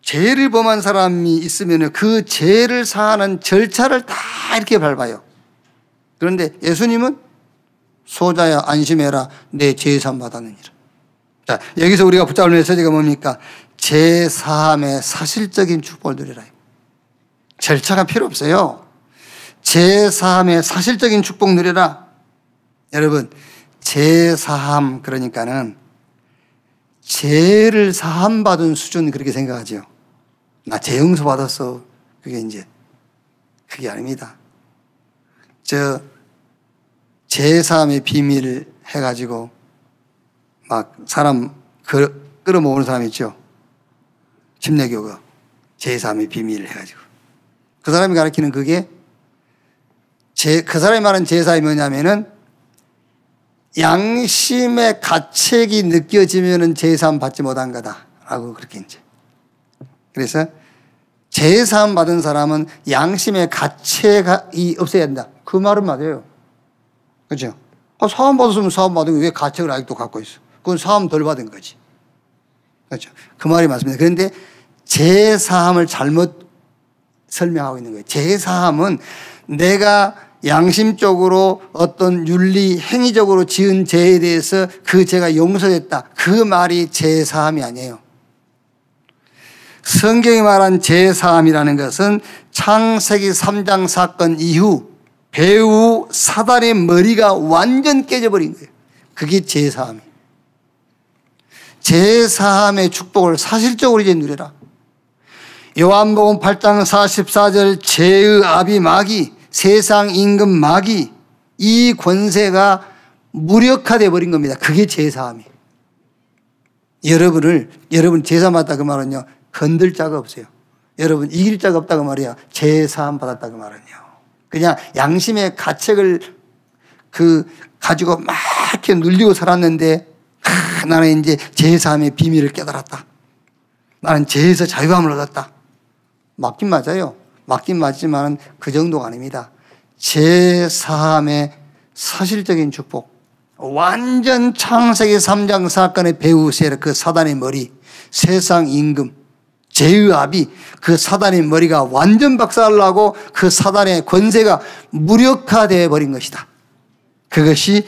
죄를 범한 사람이 있으면 그 죄를 사하는 절차를 다 이렇게 밟아요. 그런데 예수님은 소자야 안심해라 내 죄 사함 받았느니라. 자, 여기서 우리가 붙잡을 메시지가 뭡니까? 죄 사함의 사실적인 축복을 누리라. 절차가 필요 없어요. 죄 사함의 사실적인 축복 누리라. 여러분, 죄 사함 그러니까는 죄를 사함 받은 수준 그렇게 생각하죠. 나 죄 용서 받았어. 그게 아닙니다. 죄 사함의 비밀을 해가지고 막 사람 끌어모으는 사람 있죠. 침례교가 죄 사함의 비밀을 해가지고 그 사람이 가르치는 그게 그 사람이 말하는 죄 사함이 뭐냐면은 양심의 가책이 느껴지면은 죄 사함 받지 못한 거다라고 그렇게 이제. 그래서 죄 사함 받은 사람은 양심의 가책이 없어야 된다. 그 말은 맞아요. 그렇죠? 사함 받았으면 사함 받은 거 왜 가책을 아직도 갖고 있어? 그건 사함 덜 받은 거지. 그렇죠? 그 말이 맞습니다. 그런데 죄 사함을 잘못 설명하고 있는 거예요. 죄 사함은 내가 양심적으로 어떤 윤리 행위적으로 지은 죄에 대해서 그 죄가 용서됐다. 그 말이 죄 사함이 아니에요. 성경이 말한 죄 사함이라는 것은 창세기 3장 사건 이후 배우 사단의 머리가 완전 깨져버린 거예요. 그게 죄 사함이에요. 죄 사함의 축복을 사실적으로 이제 누려라. 요한복음 8장 44절 죄의 아비 마귀, 세상 임금 마귀, 이 권세가 무력화되어 버린 겁니다. 그게 죄 사함이에요. 여러분 죄 사함 받다 그 말은요, 건들 자가 없어요. 여러분 이길 자가 없다고 말이야. 죄 사함 받았다 그 말은요. 그냥 양심의 가책을 가지고 막 이렇게 눌리고 살았는데, 나는 이제 죄 사함의 비밀을 깨달았다. 나는 죄에서 자유함을 얻었다. 맞긴 맞아요. 맞긴 맞지만 그 정도가 아닙니다. 죄 사함의 사실적인 축복. 완전 창세기 3장 사건의 배후 세력, 그 사단의 머리, 세상 임금, 죄의 아비, 그 사단의 머리가 완전 박살나고 그 사단의 권세가 무력화되어 버린 것이다. 그것이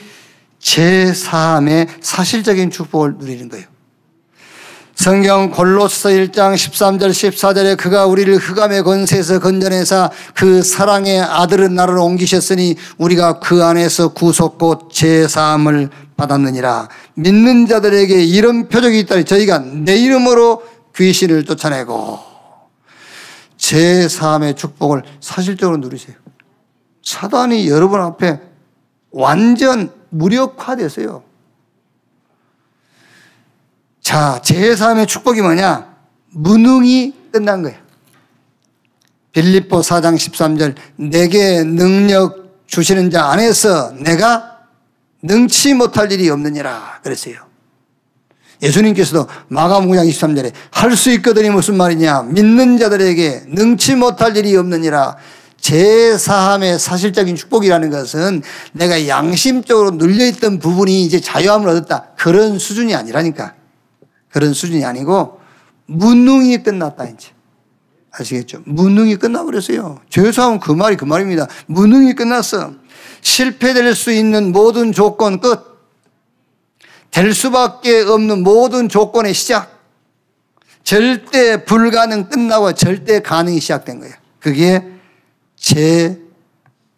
죄 사함의 사실적인 축복을 누리는 거예요. 성경 골로새 1장 13절 14절에 그가 우리를 흑암의 권세에서 건져내사 그 사랑의 아들의 나라로 옮기셨으니 우리가 그 안에서 구속 곧 죄 사함을 받았느니라. 믿는 자들에게 이런 표적이 있다니 저희가 내 이름으로 귀신을 쫓아내고. 죄 사함의 축복을 사실적으로 누리세요. 사단이 여러분 앞에 완전 무력화됐어요. 자, 죄 사함의 축복이 뭐냐? 무능이 끝난 거예요. 빌립보 4장 13절 내게 능력 주시는 자 안에서 내가 능치 못할 일이 없느니라 그랬어요. 예수님께서도 마가복음 9장 23절에 할 수 있거든이 무슨 말이냐? 믿는 자들에게 능치 못할 일이 없느니라. 죄 사함의 사실적인 축복이라는 것은 내가 양심적으로 눌려있던 부분이 이제 자유함을 얻었다. 그런 수준이 아니라니까. 그런 수준이 아니고 무능이 끝났다 이제. 아시겠죠? 무능이 끝나버렸어요. 죄 사함은 그 말입니다. 무능이 끝났어. 실패될 수 있는 모든 조건 끝. 될 수밖에 없는 모든 조건의 시작. 절대 불가능 끝나고 절대 가능이 시작된 거예요. 그게 죄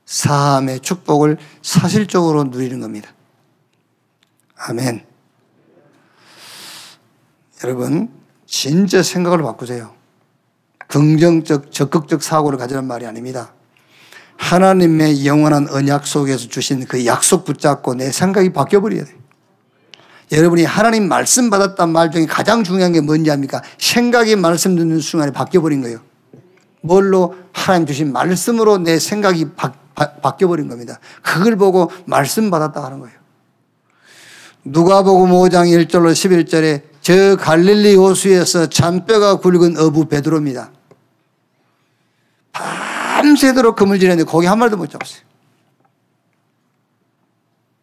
사함의 축복을 사실적으로 누리는 겁니다. 아멘. 여러분, 진짜 생각을 바꾸세요. 긍정적, 적극적 사고를 가지란 말이 아닙니다. 하나님의 영원한 언약 속에서 주신 그 약속 붙잡고 내 생각이 바뀌어버려야 돼요. 여러분이 하나님 말씀 받았단 말 중에 가장 중요한 게 뭔지 압니까? 생각이 말씀 듣는 순간에 바뀌어버린 거예요. 뭘로? 하나님 주신 말씀으로 내 생각이 바뀌어버린 겁니다. 그걸 보고 말씀 받았다 하는 거예요. 누가복음 5장 1절로 11절에 저 갈릴리 호수에서 잔뼈가 굵은 어부 베드로입니다. 밤새도록 그물질했는데 고기 한 마리도 못 잡았어요.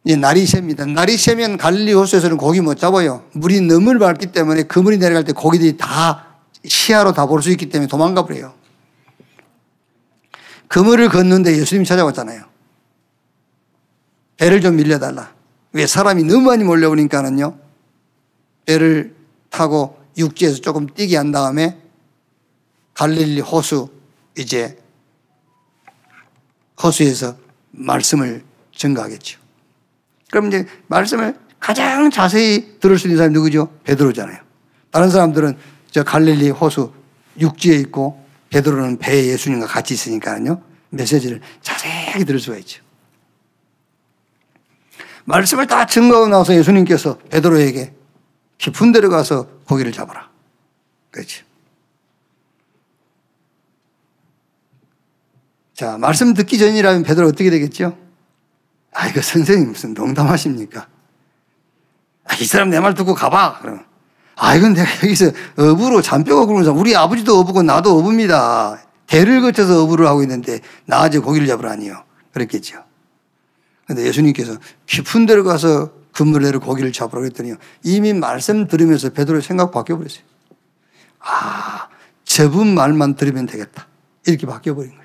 이제 날이 셉니다. 날이 새면 갈릴리 호수에서는 고기 못 잡아요. 물이 너무 밝기 때문에 그물이 내려갈 때 고기들이 다 시야로 다 볼 수 있기 때문에 도망가 버려요. 그물을 걷는데 예수님이 찾아왔잖아요. 배를 좀 밀려달라. 왜? 사람이 너무 많이 몰려오니까는요. 배를 타고 육지에서 조금 뛰게 한 다음에 갈릴리 호수 이제 호수에서 말씀을 전가하겠죠. 그럼 이제 말씀을 가장 자세히 들을 수 있는 사람이 누구죠? 베드로잖아요. 다른 사람들은 저 갈릴리 호수 육지에 있고 베드로는 배에 예수님과 같이 있으니까요. 메시지를 자세히 들을 수가 있죠. 말씀을 다 증거하고 나서 예수님께서 베드로에게 깊은 데로 가서 고기를 잡아라. 그렇죠. 자, 말씀 듣기 전이라면 베드로 어떻게 되겠죠? 아, 이거 선생님 무슨 농담하십니까? 아, 이 사람 내 말 듣고 가봐. 그러면. 아, 이건 내가 여기서 어부로 잔뼈가 굵은 사람. 우리 아버지도 어부고 나도 어부입니다. 대를 거쳐서 어부를 하고 있는데 나아지 고기를 잡으라니요. 그랬겠죠. 그런데 예수님께서 깊은 데로 가서 그물레로 고기를 잡으라고 그랬더니 이미 말씀 들으면서 베드로의 생각 바뀌어버렸어요. 아, 저분 말만 들으면 되겠다. 이렇게 바뀌어버린 거예요.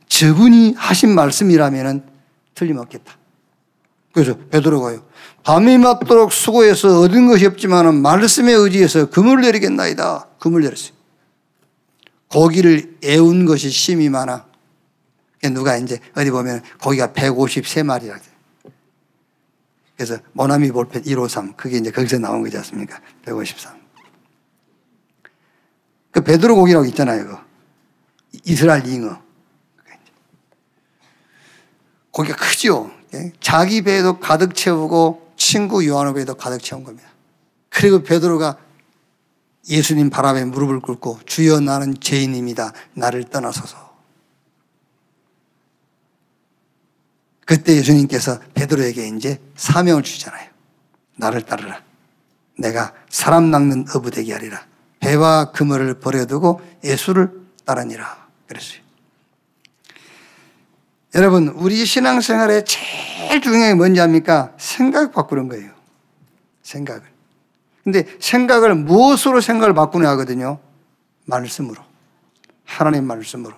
저분이 하신 말씀이라면 틀림없겠다. 그래서 베드로가요. 밤이 맞도록 수고해서 얻은 것이 없지만 말씀에 의지해서 그물을 내리겠나이다. 그물을 내렸어요. 고기를 애운 것이 심이 많아. 누가 이제 어디 보면 고기가 153마리라. 그래서 모나미 볼펜 153. 그게 이제 거기서 나온 거지 않습니까? 153. 그 베드로 고기라고 있잖아요. 그 이스라엘 잉어. 고기가 크죠. 자기 배에도 가득 채우고 친구 요한의 배에도 가득 채운 겁니다. 그리고 베드로가 예수님 발 앞에 무릎을 꿇고 주여 나는 죄인입니다. 나를 떠나소서. 그때 예수님께서 베드로에게 이제 사명을 주잖아요. 나를 따르라. 내가 사람 낚는 어부 되게 하리라. 배와 그물을 버려두고 예수를 따르니라. 그랬어요. 여러분, 우리 신앙생활에 제일 중요한 게 뭔지 압니까? 생각 바꾸는 거예요. 생각을. 근데 생각을 무엇으로 생각을 바꾸냐 하거든요. 말씀으로. 하나님 말씀으로.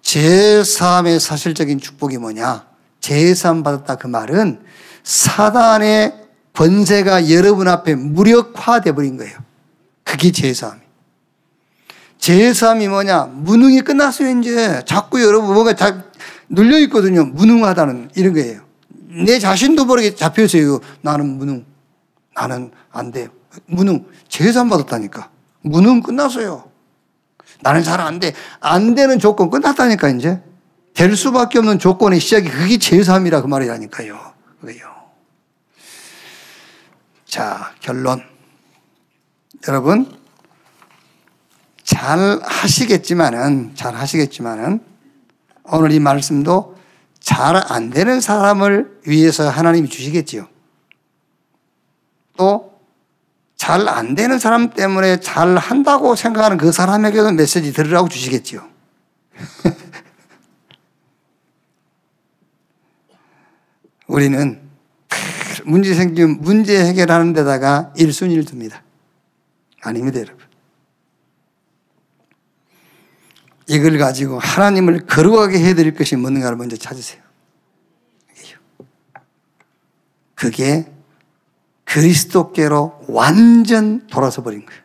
제3의 사실적인 축복이 뭐냐? 제3 받았다 그 말은 사단의 권세가 여러분 앞에 무력화되어 버린 거예요. 그게 제3. 제3이 뭐냐? 무능이 끝났어요, 이제. 자꾸 여러분 뭔가 눌려있거든요. 무능하다는 이런 거예요. 내 자신도 모르게 잡혀있어요. 나는 무능. 나는 안 돼요. 무능. 제3 받았다니까. 무능 끝났어요. 나는 잘 안 돼. 안 되는 조건 끝났다니까, 이제. 될 수밖에 없는 조건의 시작이 그게 제3이라 그 말이라니까요. 그게요. 자, 결론. 여러분, 잘 하시겠지만은 오늘 이 말씀도 잘 안 되는 사람을 위해서 하나님이 주시겠지요. 또 잘 안 되는 사람 때문에 잘 한다고 생각하는 그 사람에게도 메시지 들으라고 주시겠지요. 우리는 문제 생기면 문제 해결하는 데다가 1순위를 둡니다. 아닙니다, 여러분. 이걸 가지고 하나님을 거룩하게 해드릴 것이 뭔가를 먼저 찾으세요. 그게 그리스도께로 완전 돌아서 버린 거예요.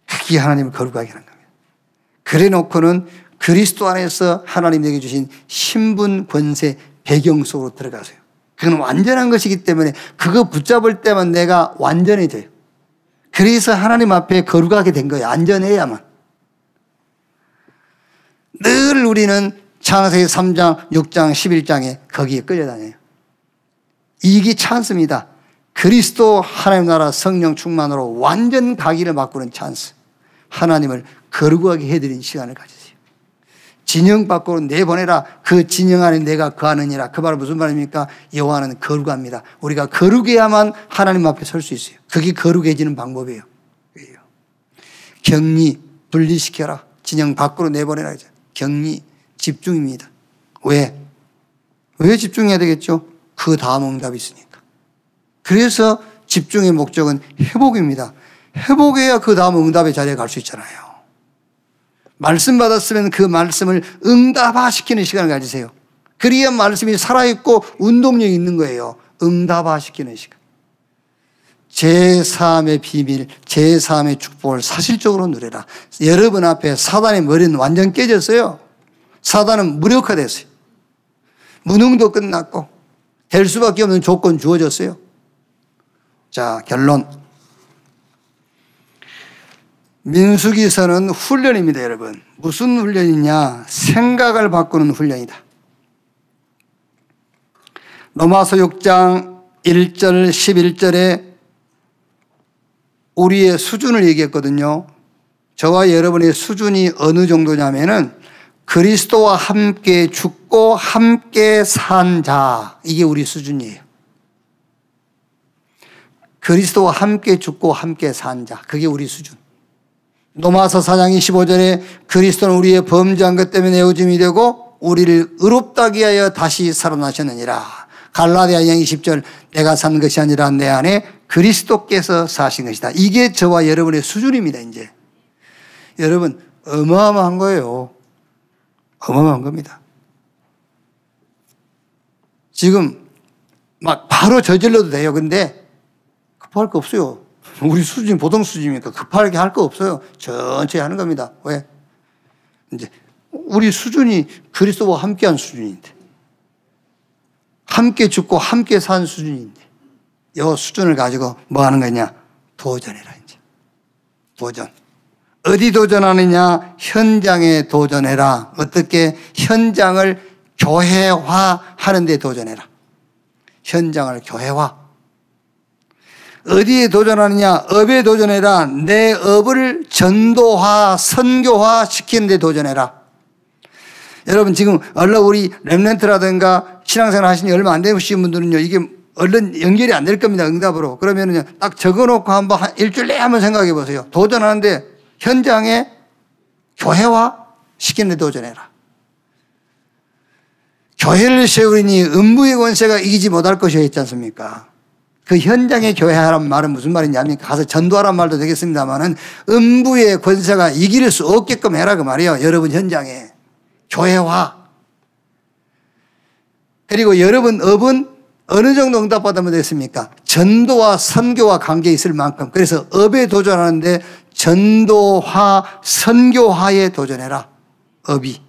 그게 하나님을 거룩하게 하는 겁니다. 그래 놓고는 그리스도 안에서 하나님에게 주신 신분, 권세, 배경 속으로 들어가세요. 그건 완전한 것이기 때문에 그거 붙잡을 때만 내가 완전해져요. 그래서 하나님 앞에 거룩하게 된 거예요. 안전해야만. 늘 우리는 창세기 3장, 6장, 11장에 거기에 끌려다녀요. 이게 찬스입니다. 그리스도 하나님 나라 성령 충만으로 완전 가기를 바꾸는 찬스. 하나님을 거룩하게 해드린 시간을 가지세요. 진영 밖으로 내보내라. 그 진영 안에 내가 거하느니라. 그 말은 무슨 말입니까? 여호와는 거룩합니다. 우리가 거룩해야만 하나님 앞에 설 수 있어요. 그게 거룩해지는 방법이에요. 격리, 분리시켜라. 진영 밖으로 내보내라. 격리, 집중입니다. 왜? 왜 집중해야 되겠죠? 그 다음 응답이 있으니까. 그래서 집중의 목적은 회복입니다. 회복해야 그 다음 응답의 자리에 갈 수 있잖아요. 말씀 받았으면 그 말씀을 응답화시키는 시간을 가지세요. 그래야 말씀이 살아있고 운동력이 있는 거예요. 응답화시키는 시간. 제3의 비밀, 제3의 축복을 사실적으로 누려라. 여러분 앞에 사단의 머리는 완전 깨졌어요. 사단은 무력화됐어요. 무능도 끝났고 될 수밖에 없는 조건 주어졌어요. 자, 결론. 민수기서는 훈련입니다, 여러분. 무슨 훈련이냐? 생각을 바꾸는 훈련이다. 로마서 6장 1절 11절에 우리의 수준을 얘기했거든요. 저와 여러분의 수준이 어느 정도냐면은 그리스도와 함께 죽고 함께 산 자. 이게 우리 수준이에요. 그리스도와 함께 죽고 함께 산 자. 그게 우리 수준. 로마서 4장 25절에 그리스도는 우리의 범죄한 것 때문에 내어짐이 되고 우리를 의롭다 하기 위하여 다시 살아나셨느니라. 갈라디아 2장 20절 내가 산 것이 아니라 내 안에 그리스도께서 사신 것이다. 이게 저와 여러분의 수준입니다. 이제 여러분 어마어마한 거예요. 어마어마한 겁니다. 지금 막 바로 저질러도 돼요. 근데 급할 거 없어요. 우리 수준이 보통 수준이니까 급하게 할 거 없어요. 천천히 하는 겁니다. 왜? 이제 우리 수준이 그리스도와 함께한 수준인데, 함께 죽고 함께 산 수준인데, 이 수준을 가지고 뭐 하는 거냐? 도전해라 이제. 도전. 어디 도전하느냐? 현장에 도전해라. 어떻게? 현장을 교회화하는 데 도전해라. 현장을 교회화. 어디에 도전하느냐? 업에 도전해라. 내 업을 전도화, 선교화 시키는 데 도전해라. 여러분 지금 얼른 우리 렘넌트라든가 신앙생활 하신 지 얼마 안 되신 분들은요, 이게 얼른 연결이 안 될 겁니다. 응답으로. 그러면은요, 딱 적어놓고 한번 일주일 내에 한번 생각해 보세요. 도전하는데 현장에 교회화 시키는 데 도전해라. 교회를 세우니 음부의 권세가 이기지 못할 것이라 했지 않습니까? 그 현장에 교회하라는 말은 무슨 말이냐면 가서 전도하라는 말도 되겠습니다만은 음부의 권세가 이길 수 없게끔 해라 그 말이에요. 여러분 현장에 교회화. 그리고 여러분 업은 어느 정도 응답받으면 됐습니까? 전도와 선교와 관계 있을 만큼. 그래서 업에 도전하는데 전도화, 선교화에 도전해라. 업이.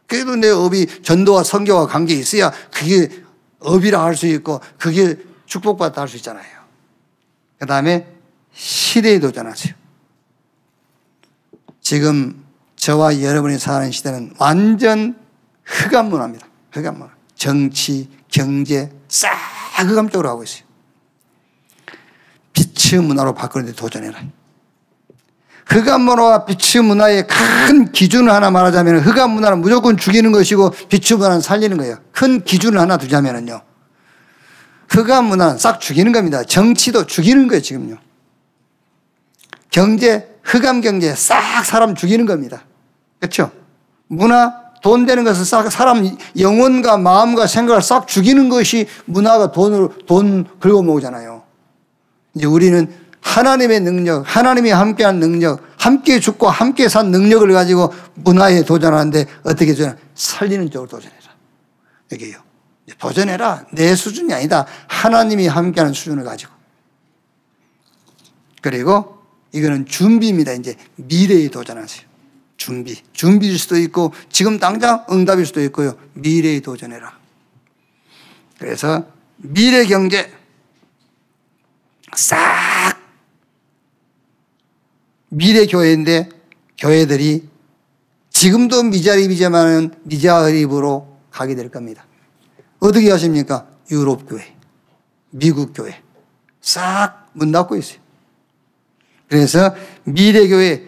그래도 내 업이 전도와 선교와 관계 있어야 그게 업이라 할 수 있고 그게 축복받다 할 수 있잖아요. 그 다음에 시대에 도전하세요. 지금 저와 여러분이 사는 시대는 완전 흑암 문화입니다. 흑암 문화. 정치, 경제 싹 흑암 쪽으로 가고 있어요. 빛의 문화로 바꾸는 데 도전해라. 흑암 문화와 빛의 문화의 큰 기준을 하나 말하자면 흑암 문화는 무조건 죽이는 것이고 빛의 문화는 살리는 거예요. 큰 기준을 하나 두자면요. 흑암 문화는 싹 죽이는 겁니다. 정치도 죽이는 거예요, 지금요. 경제, 흑암 경제 싹 사람 죽이는 겁니다. 그렇죠? 문화, 돈 되는 것을 싹 사람 영혼과 마음과 생각을 싹 죽이는 것이 문화가 돈 긁어모으잖아요. 이제 우리는 하나님의 능력, 하나님이 함께한 능력, 함께 죽고 함께 산 능력을 가지고 문화에 도전하는데 어떻게 도전해? 살리는 쪽으로 도전해라. 여기요. 도전해라. 내 수준이 아니다. 하나님이 함께하는 수준을 가지고. 그리고 이거는 준비입니다. 이제 미래에 도전하세요. 준비일 수도 있고 지금 당장 응답일 수도 있고요. 미래에 도전해라. 그래서 미래 경제 싹 미래 교회인데 교회들이 지금도 미자립이지만은 미자립으로 가게 될 겁니다. 어떻게 하십니까? 유럽 교회, 미국 교회 싹 문 닫고 있어요. 그래서 미래 교회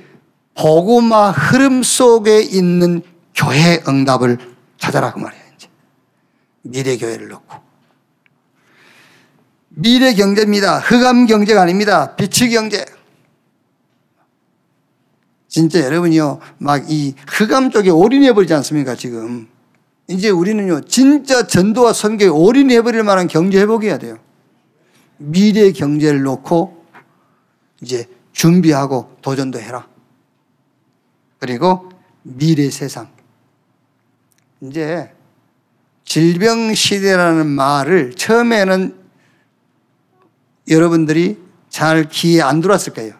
복음화 흐름 속에 있는 교회 응답을 찾아라 그 말이에요. 이제 미래 교회를 놓고 미래 경제입니다. 흑암 경제가 아닙니다. 빛의 경제. 진짜 여러분이요, 막 이 흑암 쪽에 올인해 버리지 않습니까? 지금 이제 우리는요 진짜 전도와 선교에 올인해 버릴 만한 경제 회복해야 돼요. 미래 경제를 놓고 이제 준비하고 도전도 해라. 그리고 미래 세상. 이제 질병 시대라는 말을 처음에는 여러분들이 잘 귀에 안 들어왔을 거예요.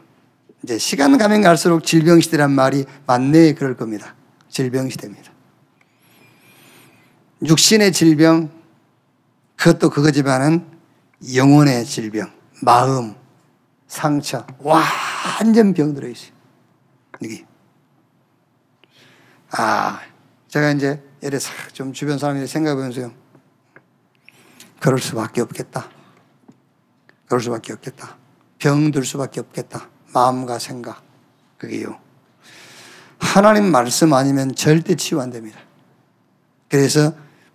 이제 시간 가면 갈수록 질병 시대라는 말이 맞네 그럴 겁니다. 질병 시대입니다. 육신의 질병, 그것도 그거지만은 영혼의 질병, 마음, 상처, 완전 병들어 있어요. 여기. 제가 이제 이래 좀 주변 사람들이 생각해보면서요. 그럴 수밖에 없겠다. 그럴 수밖에 없겠다. 병들 수밖에 없겠다. 마음과 생각. 그게요. 하나님 말씀 아니면 절대 치유 안 됩니다. 그래서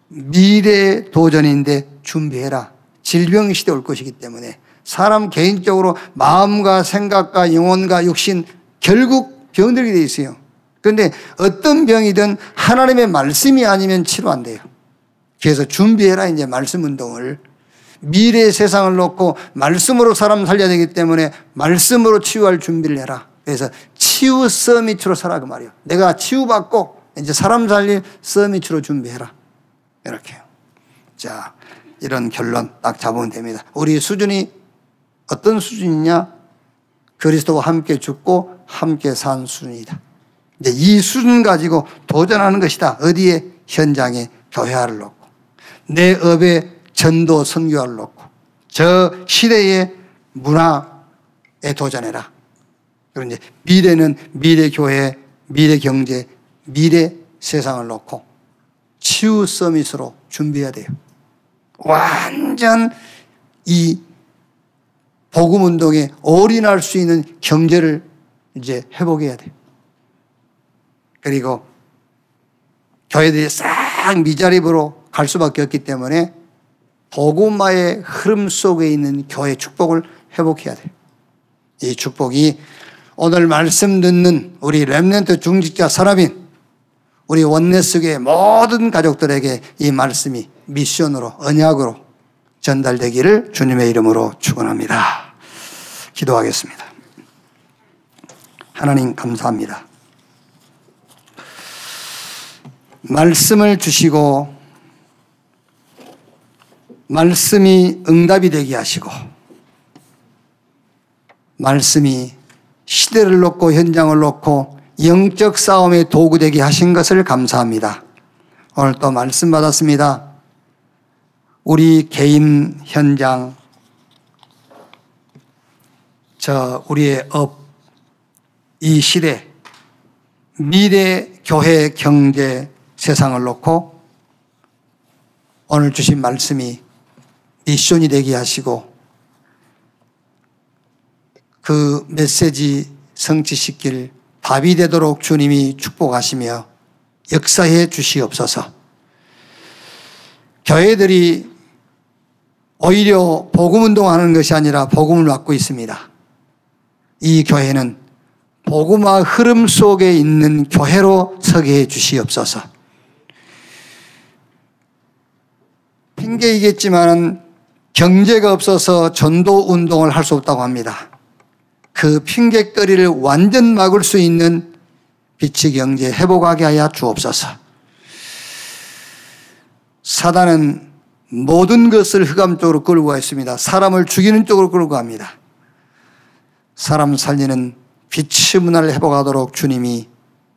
미래 도전인데 준비해라. 질병 시대 올 것이기 때문에 사람 개인적으로 마음과 생각과 영혼과 육신 결국 병들게 돼 있어요. 그런데 어떤 병이든 하나님의 말씀이 아니면 치료 안 돼요. 그래서 준비해라 이제 말씀 운동을. 미래의 세상을 놓고 말씀으로 사람 살려야 되기 때문에 말씀으로 치유할 준비를 해라. 그래서 치유 서밋으로 살아 그 말이에요. 내가 치유받고 이제 사람 살릴 서밋으로 준비해라. 이렇게요. 자, 이런 결론 딱 잡으면 됩니다. 우리 수준이 어떤 수준이냐? 그리스도와 함께 죽고 함께 산 수준이다. 이제 이 수준 가지고 도전하는 것이다. 어디에? 현장에 교회화를 놓고 내 업에 전도 선교화를 놓고 저 시대의 문화에 도전해라. 그리고 이제 미래는 미래 교회, 미래 경제, 미래 세상을 놓고 치유 서밋으로 준비해야 돼요. 완전 이 복음 운동에 올인할 수 있는 경제를 이제 회복해야 돼요. 그리고 교회들이 싹 미자립으로 갈 수밖에 없기 때문에 복음화의 흐름 속에 있는 교회 축복을 회복해야 돼요. 이 축복이 오늘 말씀 듣는 우리 렘넌트 중직자 사람인 우리 원내스교의 모든 가족들에게 이 말씀이 미션으로 언약으로 전달되기를 주님의 이름으로 축원합니다. 기도하겠습니다. 하나님 감사합니다. 말씀을 주시고 말씀이 응답이 되게 하시고 말씀이 시대를 놓고 현장을 놓고 영적 싸움의 도구 되게 하신 것을 감사합니다. 오늘 또 말씀 받았습니다. 우리 개인 현장, 우리의 업, 이 시대, 미래 교회 경제 세상을 놓고 오늘 주신 말씀이 미션이 되게 하시고 그 메시지 성취시킬 답이 되도록 주님이 축복하시며 역사해 주시옵소서. 교회들이 오히려 복음 운동하는 것이 아니라 복음을 맡고 있습니다. 이 교회는 복음화 흐름 속에 있는 교회로 서게 해 주시옵소서. 핑계이겠지만 경제가 없어서 전도 운동을 할 수 없다고 합니다. 그 핑계거리를 완전 막을 수 있는 빛의 경제 회복하게 하여 주옵소서. 사단은 모든 것을 흑암 쪽으로 끌고 가 있습니다. 사람을 죽이는 쪽으로 끌고 갑니다. 사람 살리는 빛의 문화를 회복하도록 주님이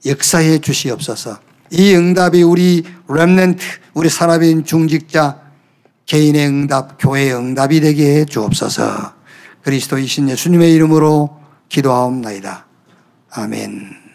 역사해 주시옵소서. 이 응답이 우리 렘넌트, 우리 사람인 중직자, 개인의 응답, 교회의 응답이 되게 해 주옵소서. 그리스도이신 예수님의 이름으로 기도하옵나이다. 아멘.